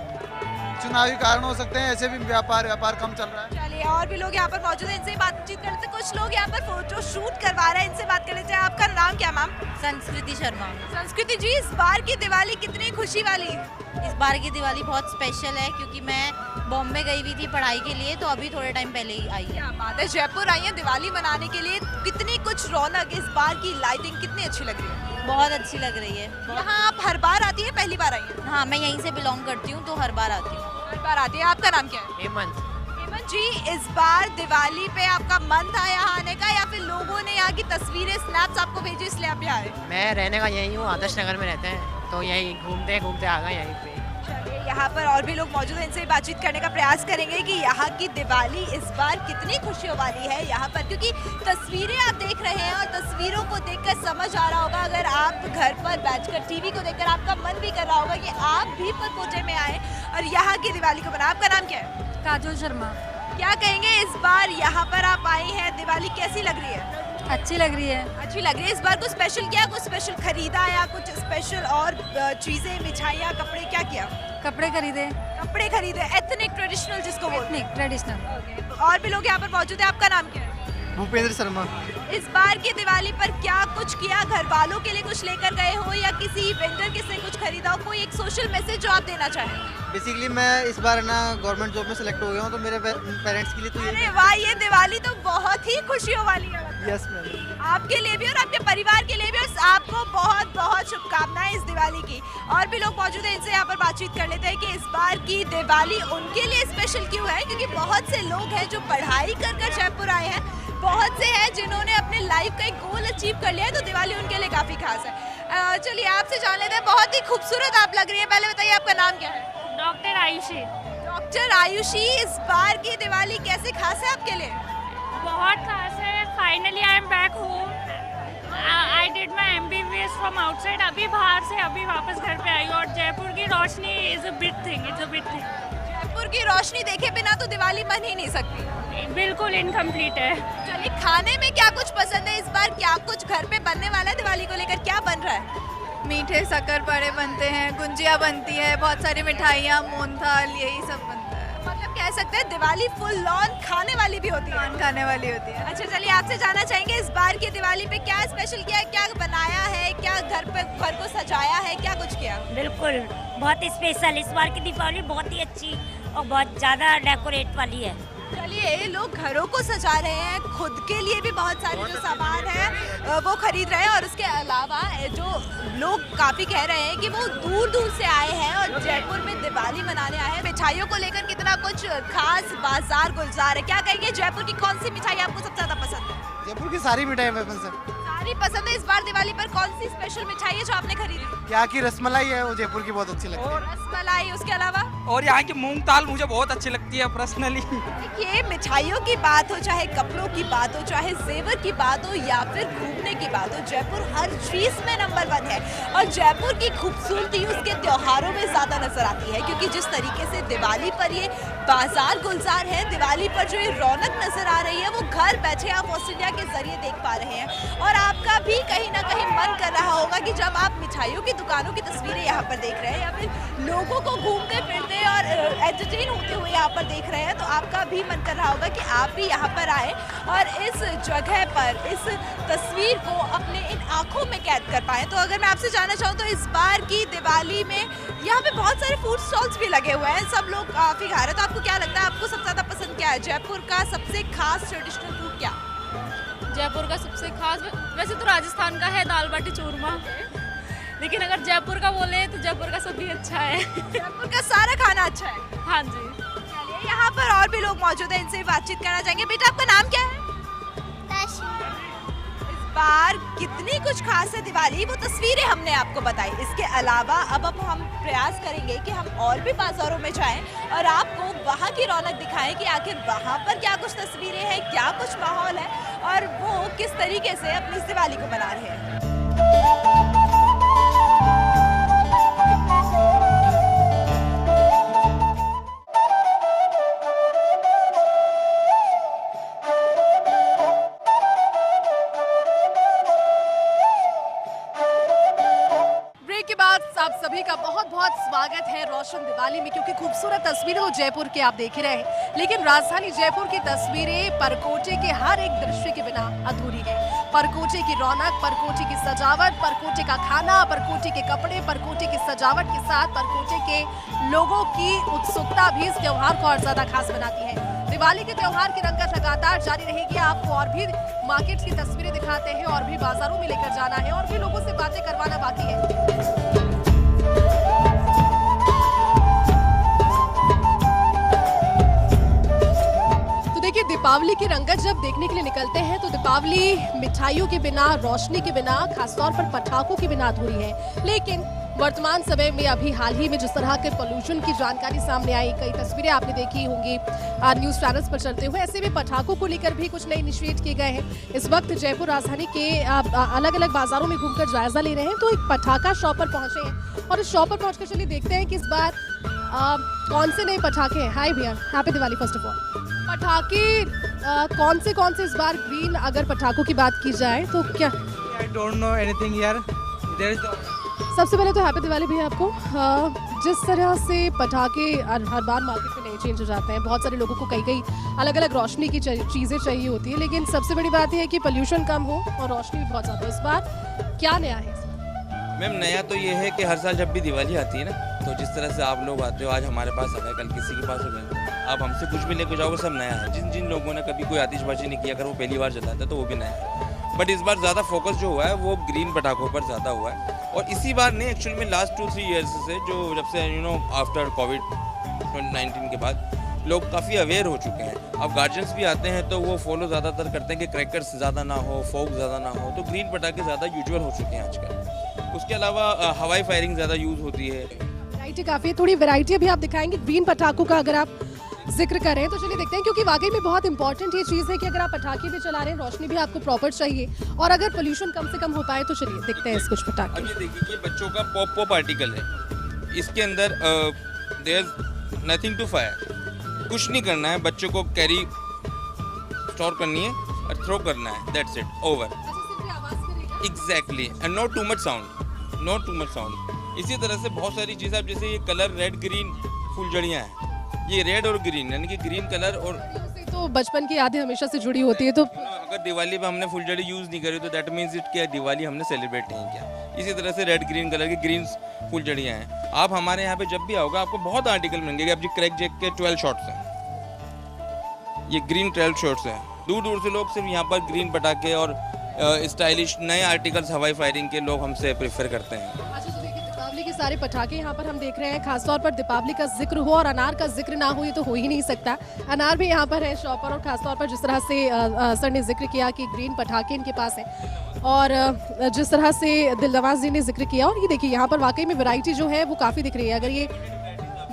चुनावी कारण हो सकते हैं, ऐसे भी व्यापार कम चल रहा है। चलिए और भी लोग यहाँ पर मौजूद हैं, इनसे बातचीत कर लेते हैं। कुछ लोग यहाँ पर फोटो शूट करवा रहे हैं, इनसे बात कर लेते हैं। आपका नाम क्या मैम? संस्कृति शर्मा। संस्कृति जी, इस बार की दिवाली कितनी खुशी वाली? इस बार की दिवाली बहुत स्पेशल है क्योंकि मैं बॉम्बे गई हुई थी पढ़ाई के लिए, तो अभी थोड़े टाइम पहले ही आई है। क्या बात है, जयपुर आई है दिवाली मनाने के लिए। कितनी कुछ रौनक, इस बार की लाइटिंग कितनी अच्छी लग रही है? बहुत अच्छी लग रही है। यहाँ आप हर बार आती है, पहली बार आई है? हाँ, मैं यहीं से बिलोंग करती हूँ तो हर बार आती हूँ। हर बार आती है। आपका नाम क्या है? हेमंत। हेमंत जी, इस बार दिवाली पे आपका मन था यहाँ आने का या फिर लोगों ने यहाँ की तस्वीरें, स्नैप्स आपको भेजी इसलिए आप यहाँ आए? मैं रहने का यहीं हूँ, आदर्श नगर में रहते हैं, तो यहीं घूमते घूमते आ गए यहीं पे। चलिए, यहाँ पर और भी लोग मौजूद हैं, इनसे बातचीत करने का प्रयास करेंगे कि यहाँ की दिवाली इस बार कितनी खुशियों वाली है यहाँ पर। क्योंकि तस्वीरें आप देख रहे हैं और तस्वीरों को देखकर समझ आ रहा होगा, अगर आप घर पर बैठकर टीवी को देखकर आपका मन भी कर रहा होगा कि आप भी परकोटे में आए और यहाँ की दिवाली को मनाएं। आपका नाम क्या है? काजोल शर्मा। क्या कहेंगे, इस बार यहाँ पर आप आई हैं, दिवाली कैसी लग रही है? अच्छी लग रही है। अच्छी लग रही है। इस बार कुछ स्पेशल किया, कुछ स्पेशल खरीदा या कुछ स्पेशल और चीजें, मिठाइयाँ, कपड़े, क्या किया? कपड़े खरीदे। कपड़े खरीदे, एथनिक ट्रेडिशनल जिसको बोलते हैं। ट्रेडिशनल। और भी लोग यहाँ पर मौजूद है। आपका नाम क्या है? भूपेंद्र शर्मा। इस बार की दिवाली पर क्या कुछ किया, घर वालों के लिए कुछ लेकर गए हो या किसी वेंडर के से कुछ खरीदा हो? कोई एक सोशल मैसेज जो आप देना चाहें? बेसिकली मैं इस बार ना गवर्नमेंट जॉब में सेलेक्ट हो गया हूँ, तो मेरे पेरेंट्स के लिए तो अरे वाह, ये दिवाली तो बहुत ही खुशियों वाली है। Yes ma'am. आपके लिए भी और आपके परिवार के लिए भी, और आपको बहुत बहुत शुभकामनाएं इस दिवाली की। और भी लोग मौजूद हैं, इनसे यहाँ पर बातचीत कर लेते हैं कि इस बार की दिवाली उनके लिए स्पेशल क्यों है। क्योंकि बहुत से लोग हैं जो पढ़ाई कर जयपुर आए हैं, बहुत से हैं जिन्होंने अपने लाइफ का एक गोल अचीव कर लिया है, तो दिवाली उनके लिए काफ़ी खास है। चलिए आपसे जान लेते हैं, बहुत ही खूबसूरत आप लग रही है। पहले बताइए आपका नाम क्या है? डॉक्टर आयुषी। डॉक्टर आयुषी, इस बार की दिवाली कैसे खास है आपके लिए? बहुत खास है। Finally I am back home. I did my MBBS from outside. अभी बाहर से अभी वापस घर पे आई और जयपुर की रोशनी is a big thing, it's a big thing. Jaipur की रोशनी देखे बिना तो दिवाली मन ही नहीं सकती। बिल्कुल इनकम्प्लीट है। चलिए, खाने में क्या कुछ पसंद है इस बार? क्या कुछ घर पे बनने वाला है दिवाली को लेकर? क्या बन रहा है? मीठे शक्करपारे बनते हैं, गुंजिया बनती है, बहुत सारी मिठाइयाँ, मोहनथाल, यही सब बनता है। मतलब कह सकते हैं दिवाली फुल लॉन खाने वाली भी होती है। खाने वाली होती है। अच्छा, चलिए आपसे जानना चाहेंगे इस बार की दिवाली पे क्या स्पेशल किया है, क्या बनाया है, क्या घर को सजाया है, क्या कुछ किया? बिल्कुल बहुत स्पेशल। इस बार की दीपावली बहुत ही अच्छी और बहुत ज़्यादा डेकोरेट वाली है। चलिए, लोग घरों को सजा रहे हैं, खुद के लिए भी बहुत सारे जो सामान है वो खरीद रहे हैं। और उसके अलावा जो लोग काफ़ी कह रहे हैं कि वो दूर दूर से आए हैं और जयपुर में दिवाली मनाने आए हैं। मिठाइयों को लेकर कितना कुछ खास बाजार गुलजार है। क्या कहेंगे, जयपुर की कौन सी मिठाई आपको सबसे ज़्यादा पसंद है? जयपुर की सारी मिठाई पसंद है। सारी कितनी पसंद है इस बार दिवाली पर? कौन सी स्पेशल मिठाई है जो आपने खरीदी? यहाँ की रसमलाई है वो जयपुर की बहुत अच्छी लगती है। रसमलाई, उसके अलावा? और यहाँ की मूंग दाल मुझे बहुत अच्छी लगती है पर्सनली। ये मिठाइयों की बात हो, चाहे कपड़ों की बात हो, चाहे जेवर की बात हो या फिर घूमने की बात हो, जयपुर हर चीज में नंबर 1 है। और जयपुर की खूबसूरती उसके त्योहारों में ज्यादा नजर आती है, क्योंकि जिस तरीके से दिवाली पर ये बाजार गुलजार है, दिवाली पर जो ये रौनक नजर आ रही है वो घर बैठे आप ऑस्ट्रेलिया के जरिए देख पा रहे हैं। और आपका भी कहीं ना कहीं मन कर रहा होगा कि जब आप मिठाइयों की दुकानों की तस्वीरें यहाँ पर देख रहे हैं या फिर लोगों को घूमते फिरते और एंटरटेन होते हुए यहाँ पर देख रहे हैं, तो आपका भी मन कर रहा होगा कि आप भी यहाँ पर आए और इस जगह पर इस तस्वीर को अपने इन आंखों में कैद कर पाए। तो अगर मैं आपसे जानना चाहूँ तो इस बार की दिवाली में यहाँ पे बहुत सारे फूड स्टॉल्स भी लगे हुए हैं, सब लोग काफी खा रहे हैं। तो आपको क्या लगता है, आपको सबसे ज्यादा पसंद क्या है? जयपुर का सबसे खास ट्रेडिशनल फूड क्या? जयपुर का सबसे खास वैसे तो राजस्थान का है दाल बाटी चूरमा, लेकिन अगर जयपुर का बोले तो जयपुर का सभी अच्छा है। जयपुर का सारा खाना अच्छा है? हाँ जी। चलिए, यहाँ पर और भी लोग मौजूद हैं, इनसे भी बातचीत करना चाहेंगे। बेटा, आपका नाम क्या है? इस बार कितनी कुछ खास है दिवाली, वो तस्वीरें हमने आपको बताई। इसके अलावा अब हम प्रयास करेंगे कि हम और भी बाजारों में जाएं और आपको वहाँ की रौनक दिखाएं कि आखिर वहाँ पर क्या कुछ तस्वीरें हैं, क्या कुछ माहौल है और वो किस तरीके से अपनी इस दिवाली को मना रहे हैं। आप सभी का बहुत बहुत स्वागत है रोशन दिवाली में, क्योंकि खूबसूरत तस्वीरें तो जयपुर के आप देख रहे हैं, लेकिन राजधानी जयपुर की तस्वीरें परकोटे के हर एक दृश्य के बिना अधूरी है। परकोटे की रौनक, परकोटे की सजावट, परकोटे का खाना, परकोटे के कपड़े, परकोटे की सजावट के साथ परकोटे के लोगों की उत्सुकता भी इस त्योहार को और ज्यादा खास बनाती है। दिवाली के त्योहार की रंगत लगातार जारी रहेगी। आपको और भी मार्केट्स की तस्वीरें दिखाते हैं, और भी बाजारों में लेकर जाना है, और भी लोगों से बातें करवाना बाकी है। देखिए, दीपावली की रंगत जब देखने के लिए निकलते हैं तो दीपावली मिठाइयों के बिना, रोशनी के बिना, खासतौर पर पटाखों के बिना अधूरी है। लेकिन वर्तमान समय में अभी हाल ही में जिस तरह के पोल्यूशन की जानकारी सामने आई, कई तस्वीरें आपने देखी होंगी न्यूज़ चैनल्स पर चलते हुए, ऐसे में पटाखों को लेकर भी कुछ नए इनिशिएट किए गए हैं। इस वक्त जयपुर राजधानी के अलग अलग बाजारों में घूमकर जायजा ले रहे हैं, तो एक पटाखा शॉप पर पहुंचे हैं और इस शॉप पर पहुंचकर चलिए देखते हैं कि इस बार कौन से नए पटाखे हैं। हाय भैया, happy Diwali first of all. पटाखे कौन से इस बार ग्रीन, अगर पटाखों की बात की जाए तो क्या? आई डोंट नो एनीथिंग यार। सबसे पहले तो हैप्पी दिवाली भी है आपको। जिस तरह से पटाखे हर बार मार्केट में नए चेंज हो जाते हैं, बहुत सारे लोगों को कई अलग अलग रोशनी की चीज़ें चाहिए होती है, लेकिन सबसे बड़ी बात है कि पोल्यूशन कम हो और रोशनी भी बहुत ज़्यादा। इस बार क्या नया है? मैम, नया तो ये है कि हर साल जब भी दिवाली आती है ना, तो जिस तरह से आप लोग आते हो, आज हमारे पास आ गए, कल किसी के पास हो गए, आप हमसे कुछ भी लेकर जाओगे, सब नया है। जिन लोगों ने कभी कोई आतिशबाजी नहीं किया, अगर वो पहली बार जलाता है तो वो भी नया है। बट इस बार ज़्यादा फोकस जो हुआ है वो ग्रीन पटाखों पर ज़्यादा हुआ है, और इसी बार नहीं, एक्चुअल में लास्ट 2-3 ईयर्स से, जो जब से आफ्टर कोविड-19 के बाद लोग काफ़ी अवेयर हो चुके हैं। अब गार्जियंस भी आते हैं तो वो फॉलो ज़्यादातर करते हैं कि क्रैकर्स ज़्यादा ना हो, फॉग ज़्यादा ना हो, तो ग्रीन पटाखे ज़्यादा यूजुअल हो चुके हैं आजकल। उसके अलावा हवाई फायरिंग ज़्यादा यूज़ होती है। वैरायटी काफ़ी, थोड़ी वैरायटी अभी आप दिखाएंगे ग्रीन पटाखों का अगर आप जिक्र करें तो चलिए देखते हैं, क्योंकि वाकई में बहुत इंपॉर्टेंट ये चीज़ है कि अगर आप पटाखे भी चला रहे हैं, रोशनी भी आपको प्रॉपर चाहिए, और अगर पोल्यूशन कम से कम हो पाए तो चलिए देखते हैं कुछ पटाखे। अब ये देखिए, बच्चों का पॉप आर्टिकल है, इसके अंदर there is nothing to fire, कुछ नहीं करना है, बच्चों को कैरी स्टोर करनी है और थ्रो करना है, that's it, over. Exactly, and not too much sound, not too much sound. इसी तरह से बहुत सारी चीज़ें, अब जैसे ये कलर रेड ग्रीन फुलझड़ियाँ हैं, ये रेड और ग्रीन, यानी कि ग्रीन कलर, और तो बचपन की यादें हमेशा से जुड़ी होती है, तो अगर दिवाली पे हमने फुलझड़ी यूज़ नहीं करी तो दैट मीन्स इट क्या दिवाली हमने सेलिब्रेट नहीं किया। इसी तरह से रेड ग्रीन कलर की ग्रीन फुलझड़ियाँ हैं। आप हमारे यहाँ पे जब भी आओगे आपको बहुत आर्टिकल मिलेंगे। अब जी क्रैक जैक के 12 शॉट्स हैं, ये ग्रीन 12 शॉट्स हैं। दूर दूर से लोग सिर्फ यहाँ पर ग्रीन पटाखे और स्टाइलिश नए आर्टिकल्स हवाई फायरिंग के लोग हमसे प्रेफर करते हैं। दीपावली के सारे पटाखे यहाँ पर हम देख रहे हैं, खासतौर पर दीपावली का जिक्र हो और अनार का जिक्र ना हो, ये तो हो ही नहीं सकता। अनार भी यहाँ पर है शॉप पर, और खासतौर पर जिस तरह से सर ने जिक्र किया कि ग्रीन पटाखे इनके पास है, और जिस तरह से दिलनवाज जी ने जिक्र किया, और ये देखिए यहाँ पर वाकई में वैरायटी जो है वो काफ़ी दिख रही है। अगर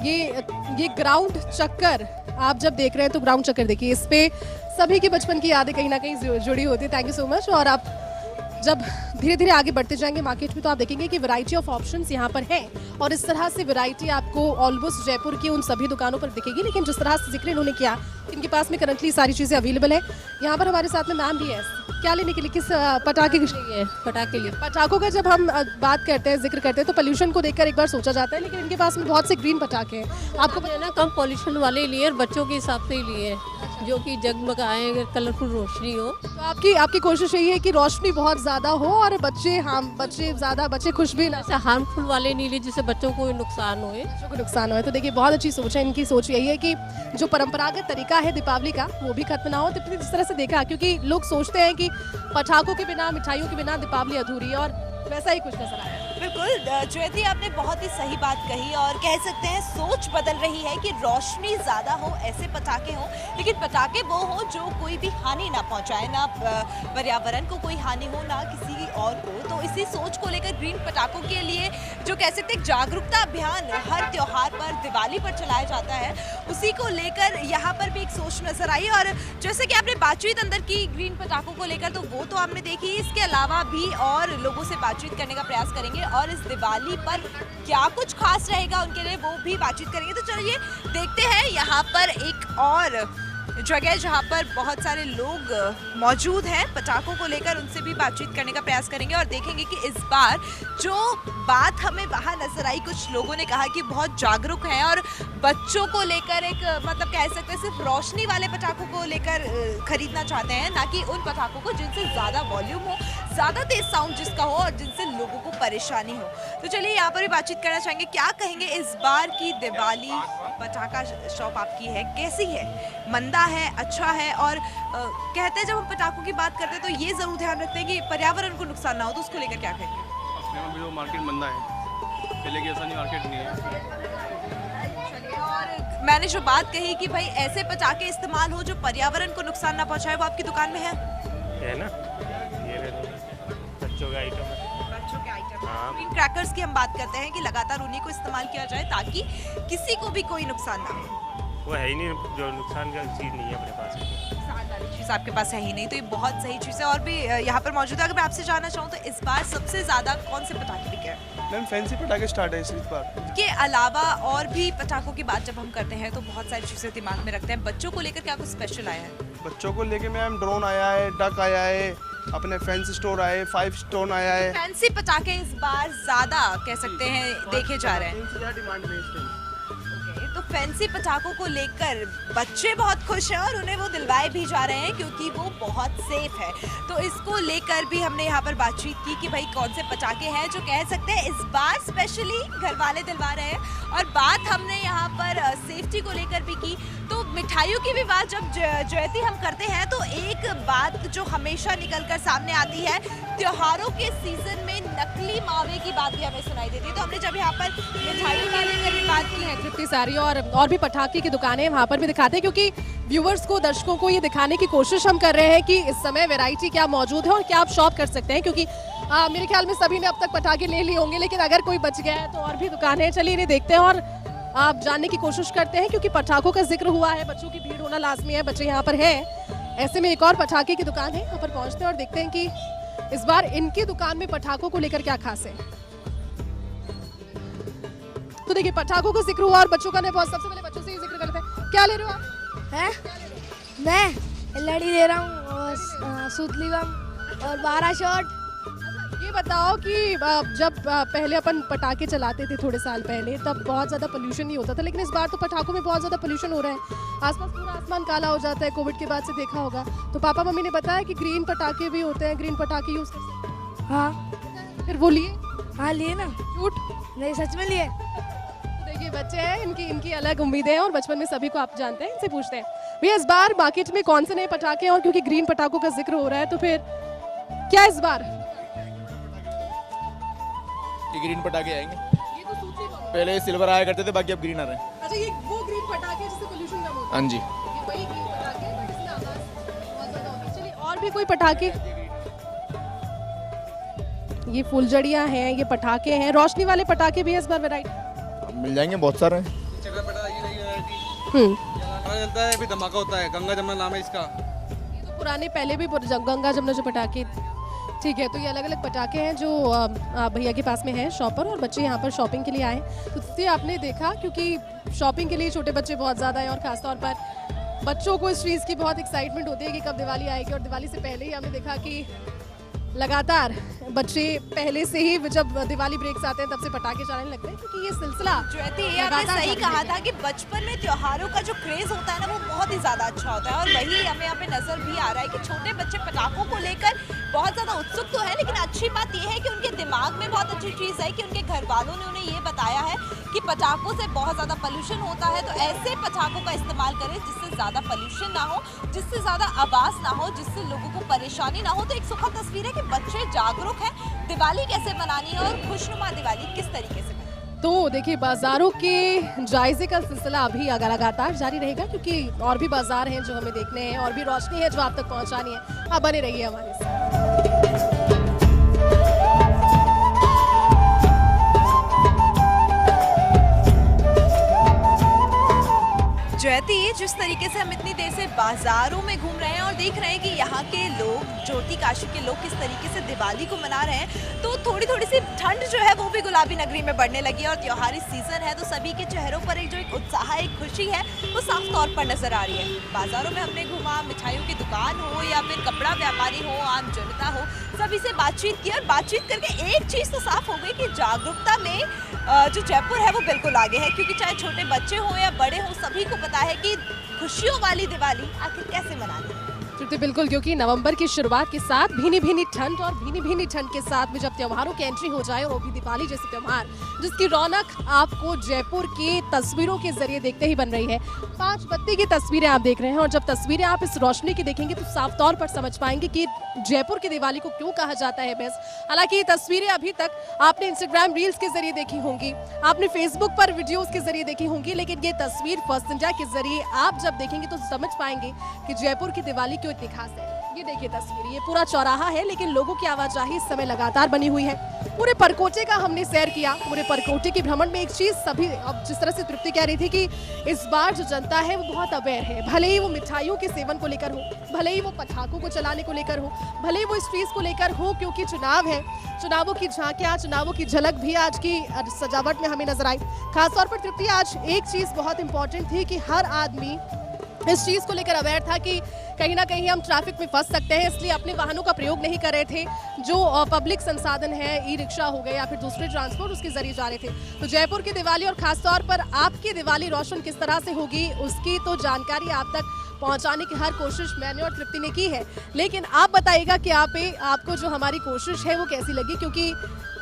ये ग्राउंड चक्कर आप जब देख रहे हैं तो ग्राउंड चक्कर देखिए, इस पे सभी की बचपन की यादें कहीं ना कहीं जुड़ी होती है। Thank you so much. और आप जब धीरे धीरे आगे बढ़ते जाएंगे मार्केट में तो आप देखेंगे कि वैरायटी ऑफ ऑप्शंस यहाँ पर है, और इस तरह से वैरायटी आपको ऑलमोस्ट जयपुर की उन सभी दुकानों पर दिखेगी। लेकिन जिस तरह से जिक्र इन्होंने किया, इनके पास में करंटली सारी चीज़ें अवेलेबल है। यहाँ पर हमारे साथ में मैम भी है। क्या लेने के लिए, किस पटाखे के लिए? पटाखे लिए। पटाखों का जब हम बात करते हैं, जिक्र करते हैं तो पोल्यूशन को देखकर एक बार सोचा जाता है, लेकिन इनके पास में बहुत से ग्रीन पटाखे हैं। आपको है ना, कम पॉल्यूशन वाले लिए और बच्चों के हिसाब से ही लिए, जो कि जगमगाए, कलरफुल रोशनी हो। तो आपकी कोशिश यही है कि रोशनी बहुत ज़्यादा हो और बच्चे खुश भी ना। हार्मफुल वाले नहीं लिए जिससे बच्चों को नुकसान होए। बच्चों को नुकसान होए। तो देखिए बहुत अच्छी सोच है इनकी। सोच यही है कि जो परंपरागत तरीका है दीपावली का वो भी खत्म ना हो। तो जिस तरह से देखा, क्योंकि लोग सोचते हैं कि पटाखों के बिना, मिठाइयों के बिना दीपावली अधूरी है, और वैसा ही कुछ नजर आया। बिल्कुल ज्योति, आपने बहुत ही सही बात कही, और कह सकते हैं सोच बदल रही है कि रोशनी ज़्यादा हो, ऐसे पटाखे हों, लेकिन पटाखे वो हों जो कोई भी हानि ना पहुंचाए, ना पर्यावरण को कोई हानि हो, ना किसी और को। तो इसी सोच को लेकर ग्रीन पटाखों के लिए जो कह सकते हैं जागरूकता अभियान हर त्योहार पर, दिवाली पर चलाया जाता है, उसी को लेकर यहाँ पर भी एक सोच नजर आई। और जैसे कि आपने बातचीत अंदर की ग्रीन पटाखों को लेकर, तो वो तो आपने देखी, इसके अलावा भी और लोगों से बातचीत करने का प्रयास करेंगे और इस दिवाली पर क्या कुछ खास रहेगा उनके लिए वो भी बातचीत करेंगे। तो चलिए देखते हैं यहाँ पर एक और जगह जहाँ पर बहुत सारे लोग मौजूद हैं पटाखों को लेकर, उनसे भी बातचीत करने का प्रयास करेंगे और देखेंगे कि इस बार जो बात हमें वहाँ नजर आई, कुछ लोगों ने कहा कि बहुत जागरूक हैं और बच्चों को लेकर एक मतलब कह सकते हैं सिर्फ रोशनी वाले पटाखों को लेकर खरीदना चाहते हैं, ना कि उन पटाखों को जिनसे ज़्यादा वॉल्यूम हो, ज़्यादा तेज साउंड जिसका हो और जिनसे लोगों को परेशानी हो। तो चलिए यहाँ पर भी बातचीत करना चाहेंगे, क्या कहेंगे इस बार की दिवाली पटाखा शॉप आपकी है, कैसी है? मंदा है, अच्छा है? और कहते हैं जब हम पटाखों की बात करते हैं तो ये ज़रूर ध्यान रखते हैं कि पर्यावरण को नुकसान ना हो, तो उसको लेकर क्या कहेंगे? भी तो मार्केट मंदा है, पहले की ऐसा नहीं मार्केट नहीं है। और मैंने जो बात कही कि भाई ऐसे पटाखे इस्तेमाल हो जो पर्यावरण को नुकसान ना पहुंचाए, वो आपकी दुकान में है ना? ये बच्चों का आइटम है। बच्चों के आइटम। ग्रीन क्रैकर्स की हम बात करते हैं कि लगातार उन्हीं को इस्तेमाल किया जाए ताकि किसी को भी कोई नुकसान ना हो। वो है ही नहीं, जो नुकसान का चीज़ नहीं है अपने पास। चीज़ आपके पास है ही नहीं, तो ये बहुत सही चीज़ है। और भी यहाँ पर मौजूद है, अगर मैं आपसे जानना चाहूँ तो इस बार सबसे ज़्यादा कौन से पटाखे बिके हैं? मैम फैंसी पटाखे स्टार्ट है इस बार। के अलावा और भी पटाखों की बात जब हम करते हैं तो बहुत सारी चीज़ें दिमाग में रखते हैं। बच्चों को लेकर क्या कुछ स्पेशल आया है? बच्चों को लेकर मैम ड्रोन आया है, डक आया है, अपने फैंसी स्टोर आए, 5 स्टोन आया है। फैंसी पटाखे इस बार ज़्यादा कह सकते हैं देखे जा रहे हैं। डिमांड में इस टाइम। तो फैंसी पटाखों को लेकर बच्चे बहुत खुश हैं और उन्हें वो दिलवाए भी जा रहे हैं क्योंकि वो बहुत सेफ है। तो इसको लेकर भी हमने यहाँ पर बातचीत की कि भाई कौन से पटाखे हैं जो कह सकते हैं इस बार स्पेशली घर वाले दिलवा रहे हैं। और बात हमने यहाँ पर सेफ्टी को लेकर भी की। तो मिठाइयों की भी बात जब ज्योति हम करते हैं तो एक बात जो हमेशा निकल कर सामने आती है, त्योहारों के सीजन में नकली मावे की बात भी हमें सुनाई देती है। तो हमने जब यहाँ पर मिठाइयों के लेकर भी बात की है, इतनी सारी और भी पटाखे की दुकानें वहाँ पर भी दिखाते हैं, क्योंकि व्यूवर्स को, दर्शकों को ये दिखाने की कोशिश हम कर रहे हैं कि इस समय वैरायटी क्या मौजूद है और क्या आप शॉप कर सकते हैं। क्योंकि मेरे ख्याल में सभी ने अब तक पटाखे ले लिए होंगे, लेकिन अगर कोई बच गया है तो और भी दुकानें, चलिए इन्हें देखते हैं और आप जानने की कोशिश करते हैं। क्योंकि पटाखों का जिक्र हुआ है, बच्चों की भीड़ होना लाजमी है, बच्चे यहाँ पर हैं। ऐसे में एक और पटाखे की दुकान है, यहाँ पर पहुँचते हैं और देखते हैं कि इस बार इनकी दुकान में पटाखों को लेकर क्या खास है। तो देखिए पटाखों का जिक्र हुआ और बच्चों का नहीं, बहुत सबसे पहले बच्चों से ही जिक्र करते हैं। क्या ले रहे हो आप? हैं? मैं लड़ी ले रहा हूँ और सूतली बम और 12 शॉट। ये बताओ कि जब पहले अपन पटाखे चलाते थे थोड़े साल पहले, तब बहुत ज़्यादा पोल्यूशन नहीं होता था, लेकिन इस बार तो पटाखों में बहुत ज़्यादा पोल्यूशन हो रहा है। आसपास पूरा आसमान काला हो जाता है, कोविड के बाद से देखा होगा। तो पापा मम्मी ने बताया कि ग्रीन पटाखे भी होते हैं, ग्रीन पटाखे यूज़ कर सकते हैं। हाँ। फिर वो लिए? हाँ लिए ना। झूठ? नहीं, सच में लिए। देखिए बच्चे हैं, इनकी अलग उम्मीदें हैं और बचपन में सभी को आप जानते हैं, इनसे पूछते हैं भैया इस बार मार्केट में कौन से नए पटाखे हैं? और क्योंकि ग्रीन पटाखों का जिक्र हो रहा है तो फिर क्या इस बार ये ग्रीन पटाखे आएंगे? ये तो पहले सिल्वर आया करते थे, बाकी अब ग्रीन आ रहे हैं। अच्छा, ये वो ग्रीन पटाखे जिससे पोल्यूशन कम होता है? हाँ जी। ये वही ग्रीन पटाखे हैं, जिससे आवाज बहुत ज्यादा होती है। चलिए और भी कोई पटाखे? ये फुलझड़ियाँ हैं, ये पटाखे हैं, रोशनी वाले पटाखे भी है इस बार वैरायटी। मिल जाएंगे बहुत सारे। चलता है, अभी धमाका होता है, गंगा जमुना नाम है इसका। ये तो पुराने पहले भी गंगा जमुना जो पटाखे, ठीक है। तो ये अलग अलग पटाखे हैं जो भैया के पास में है शॉप पर, और बच्चे यहाँ पर शॉपिंग के लिए आए। तो इससे आपने देखा, क्योंकि शॉपिंग के लिए छोटे बच्चे बहुत ज़्यादा हैं और ख़ासतौर पर बच्चों को इस चीज़ की बहुत एक्साइटमेंट होती है कि कब दिवाली आएगी। और दिवाली से पहले ही हमने देखा कि लगातार बच्चे पहले से ही जब दिवाली ब्रेक्स आते हैं तब से पटाखे चलाने लगते हैं, क्योंकि ये सिलसिला ज्योति, ये आपने सही कहा था कि बचपन में त्योहारों का जो क्रेज होता है ना, वो बहुत ही ज्यादा अच्छा होता है। और वही हमें यहाँ पे नजर भी आ रहा है कि छोटे बच्चे पटाखों को लेकर बहुत ज्यादा उत्सुक तो है, लेकिन अच्छी बात यह है कि उनके दिमाग में बहुत अच्छी चीज है कि उनके घर वालों ने उन्हें ये बताया है कि पटाखों से बहुत ज्यादा पोल्यूशन होता है, तो ऐसे पटाखों का इस्तेमाल करें जिससे ज्यादा पोल्यूशन ना हो, जिससे ज्यादा आवाज ना हो, जिससे लोगों को परेशानी ना हो। तो एक सुखद तस्वीर है कि बच्चे जागरूक हैं दिवाली कैसे मनानी है और खुशनुमा दिवाली किस तरीके से। तो देखिए, बाजारों के जायजे का सिलसिला अभी लगातार जारी रहेगा, क्योंकि और भी बाजार हैं जो हमें देखने हैं, और भी रोशनी है जो आप तक पहुंचानी है। आप बने रहिए हमारे साथ। ज्योति, जिस तरीके से हम इतनी देर से बाजारों में घूम रहे हैं और देख रहे हैं कि यहाँ के लोग, ज्योति काशी के लोग किस तरीके से दिवाली को मना रहे हैं, तो थोड़ी थोड़ी सी ठंड जो है वो भी गुलाबी नगरी में बढ़ने लगी है। और त्योहारी सीजन है तो सभी के चेहरों पर एक जो एक उत्साह, एक खुशी है, वो साफ तौर पर नजर आ रही है। बाजारों में हमने घूमा, मिठाइयों की दुकान हो या फिर कपड़ा व्यापारी हो, आम जनता हो, सभी से बातचीत की। और बातचीत करके एक चीज़ तो साफ हो गई कि जागरूकता में जो जयपुर है वो बिल्कुल आगे है, क्योंकि चाहे छोटे बच्चे हों या बड़े हों, सभी को पता है कि खुशियों वाली दिवाली आखिर कैसे मनानी है। बिल्कुल, क्योंकि नवंबर की शुरुआत के साथ भीनी भीनी ठंड, और भीनी भीनी ठंड के साथ में जब त्योहारों की एंट्री हो जाए, और वो भी दिवाली जैसे त्योहार जिसकी रौनक आपको जयपुर की तस्वीरों के जरिए देखते ही बन रही है। 5 बत्ती की तस्वीरें आप देख रहे हैं, और जब तस्वीरें आप इस रोशनी की देखेंगे तो साफ तौर पर समझ पाएंगे कि जयपुर की दिवाली को क्यों कहा जाता है बेस्ट। हालांकि ये तस्वीरें अभी तक आपने इंस्टाग्राम रील्स के जरिए देखी होंगी, आपने फेसबुक पर वीडियोस के जरिए देखी होंगी, लेकिन ये तस्वीर फर्स्ट इंडिया के जरिए आप जब देखेंगे तो समझ पाएंगे कि जयपुर की दिवाली क्यों इतनी खास है। ये देखिए तस्वीर, ये पूरा चौराहा है, लेकिन लोगों की आवाजाही इस समय लगातार बनी हुई है। पूरे परकोटे का हमने सैर किया। पूरे परकोटे के भ्रमण में एक चीज सभी, अब जिस तरह से तृप्ति कह रही थी कि इस बार जो जनता है वो बहुत अवेयर है, भले ही वो मिठाइयों के सेवन को लेकर हो, भले ही वो पटाखों को चलाने को लेकर हो, भले ही वो इस चीज को लेकर हो, क्योंकि चुनाव है, चुनावों की झांकियां, चुनावों की झलक भी आज की सजावट में हमें नजर आई। खासतौर पर तृप्ति, आज एक चीज बहुत इंपॉर्टेंट थी कि हर आदमी इस चीज़ को लेकर अवेयर था कि कहीं ना कहीं हम ट्रैफिक में फंस सकते हैं, इसलिए अपने वाहनों का प्रयोग नहीं कर रहे थे। जो पब्लिक संसाधन है, ई रिक्शा हो गए या फिर दूसरे ट्रांसपोर्ट, उसके जरिए जा रहे थे। तो जयपुर की दिवाली और खासतौर पर आपकी दिवाली रोशन किस तरह से होगी, उसकी तो जानकारी आप तक पहुंचाने की हर कोशिश मैंने और तृप्ति ने की है। लेकिन आप बताइएगा कि आपको जो हमारी कोशिश है वो कैसी लगी, क्योंकि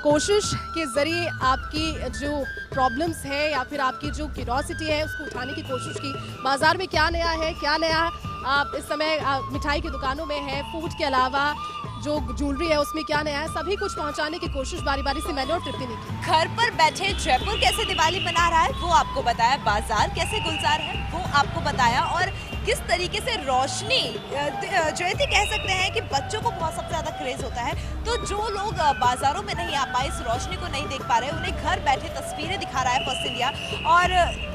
कोशिश के ज़रिए आपकी जो प्रॉब्लम्स है या फिर आपकी जो क्यूरियोसिटी है उसको उठाने की कोशिश की। बाज़ार में क्या नया है, क्या नया आप इस समय मिठाई की दुकानों में है, फूड के अलावा जो ज्वेलरी है उसमें क्या नया है, सभी कुछ पहुंचाने की कोशिश बारी बारी से मैंने और तृप्ति ने की। घर पर बैठे जयपुर कैसे दिवाली मना रहा है वो आपको बताया, बाजार कैसे गुलजार है वो आपको बताया, और किस तरीके से रोशनी, ज्योति कह सकते हैं कि बच्चों को बहुत सबसे ज़्यादा क्रेज होता है, तो जो लोग बाजारों में नहीं आ पाए, इस रोशनी को नहीं देख पा रहे, उन्हें घर बैठे तस्वीरें दिखा रहा है फर्स्ट इंडिया। और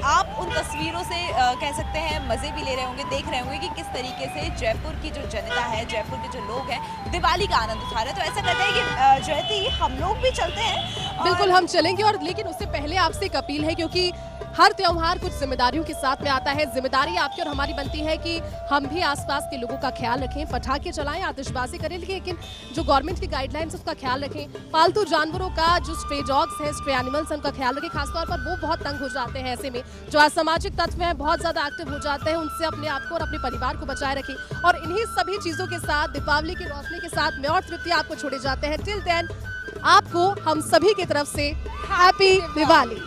आप उन तस्वीरों से कह सकते हैं मज़े भी ले रहे होंगे, देख रहे होंगे कि किस तरीके से जयपुर की जो जनता है, जयपुर के जो लोग हैं, दिवाली का आनंद उठा रहे हैं। तो ऐसा करते हैं कि ज्योति, हम लोग भी चलते हैं। बिल्कुल, हम चलेंगे, और लेकिन उससे पहले आपसे एक अपील है, क्योंकि हर त्योहार कुछ जिम्मेदारियों के साथ में आता है। जिम्मेदारी आपकी और हमारी बनती है कि हम भी आसपास के लोगों का ख्याल रखें, पटाखे चलाएं, आतिशबाजी करें, लेकिन जो गवर्नमेंट की गाइडलाइंस उसका ख्याल रखें। पालतू जानवरों का, जो स्ट्रे डॉग्स हैं, स्ट्रे एनिमल्स हैं, उनका ख्याल रखें। खासतौर पर वो बहुत तंग हो जाते हैं ऐसे में, जो असामाजिक तत्व हैं, बहुत ज़्यादा एक्टिव हो जाते हैं, उनसे अपने आप को और अपने परिवार को बचाए रखें। और इन्हीं सभी चीज़ों के साथ, दीपावली की रोशनी के साथ मैं और तृप्ति आपको छोड़े जाते हैं। टिल देन, आपको हम सभी की तरफ से हैप्पी दिवाली।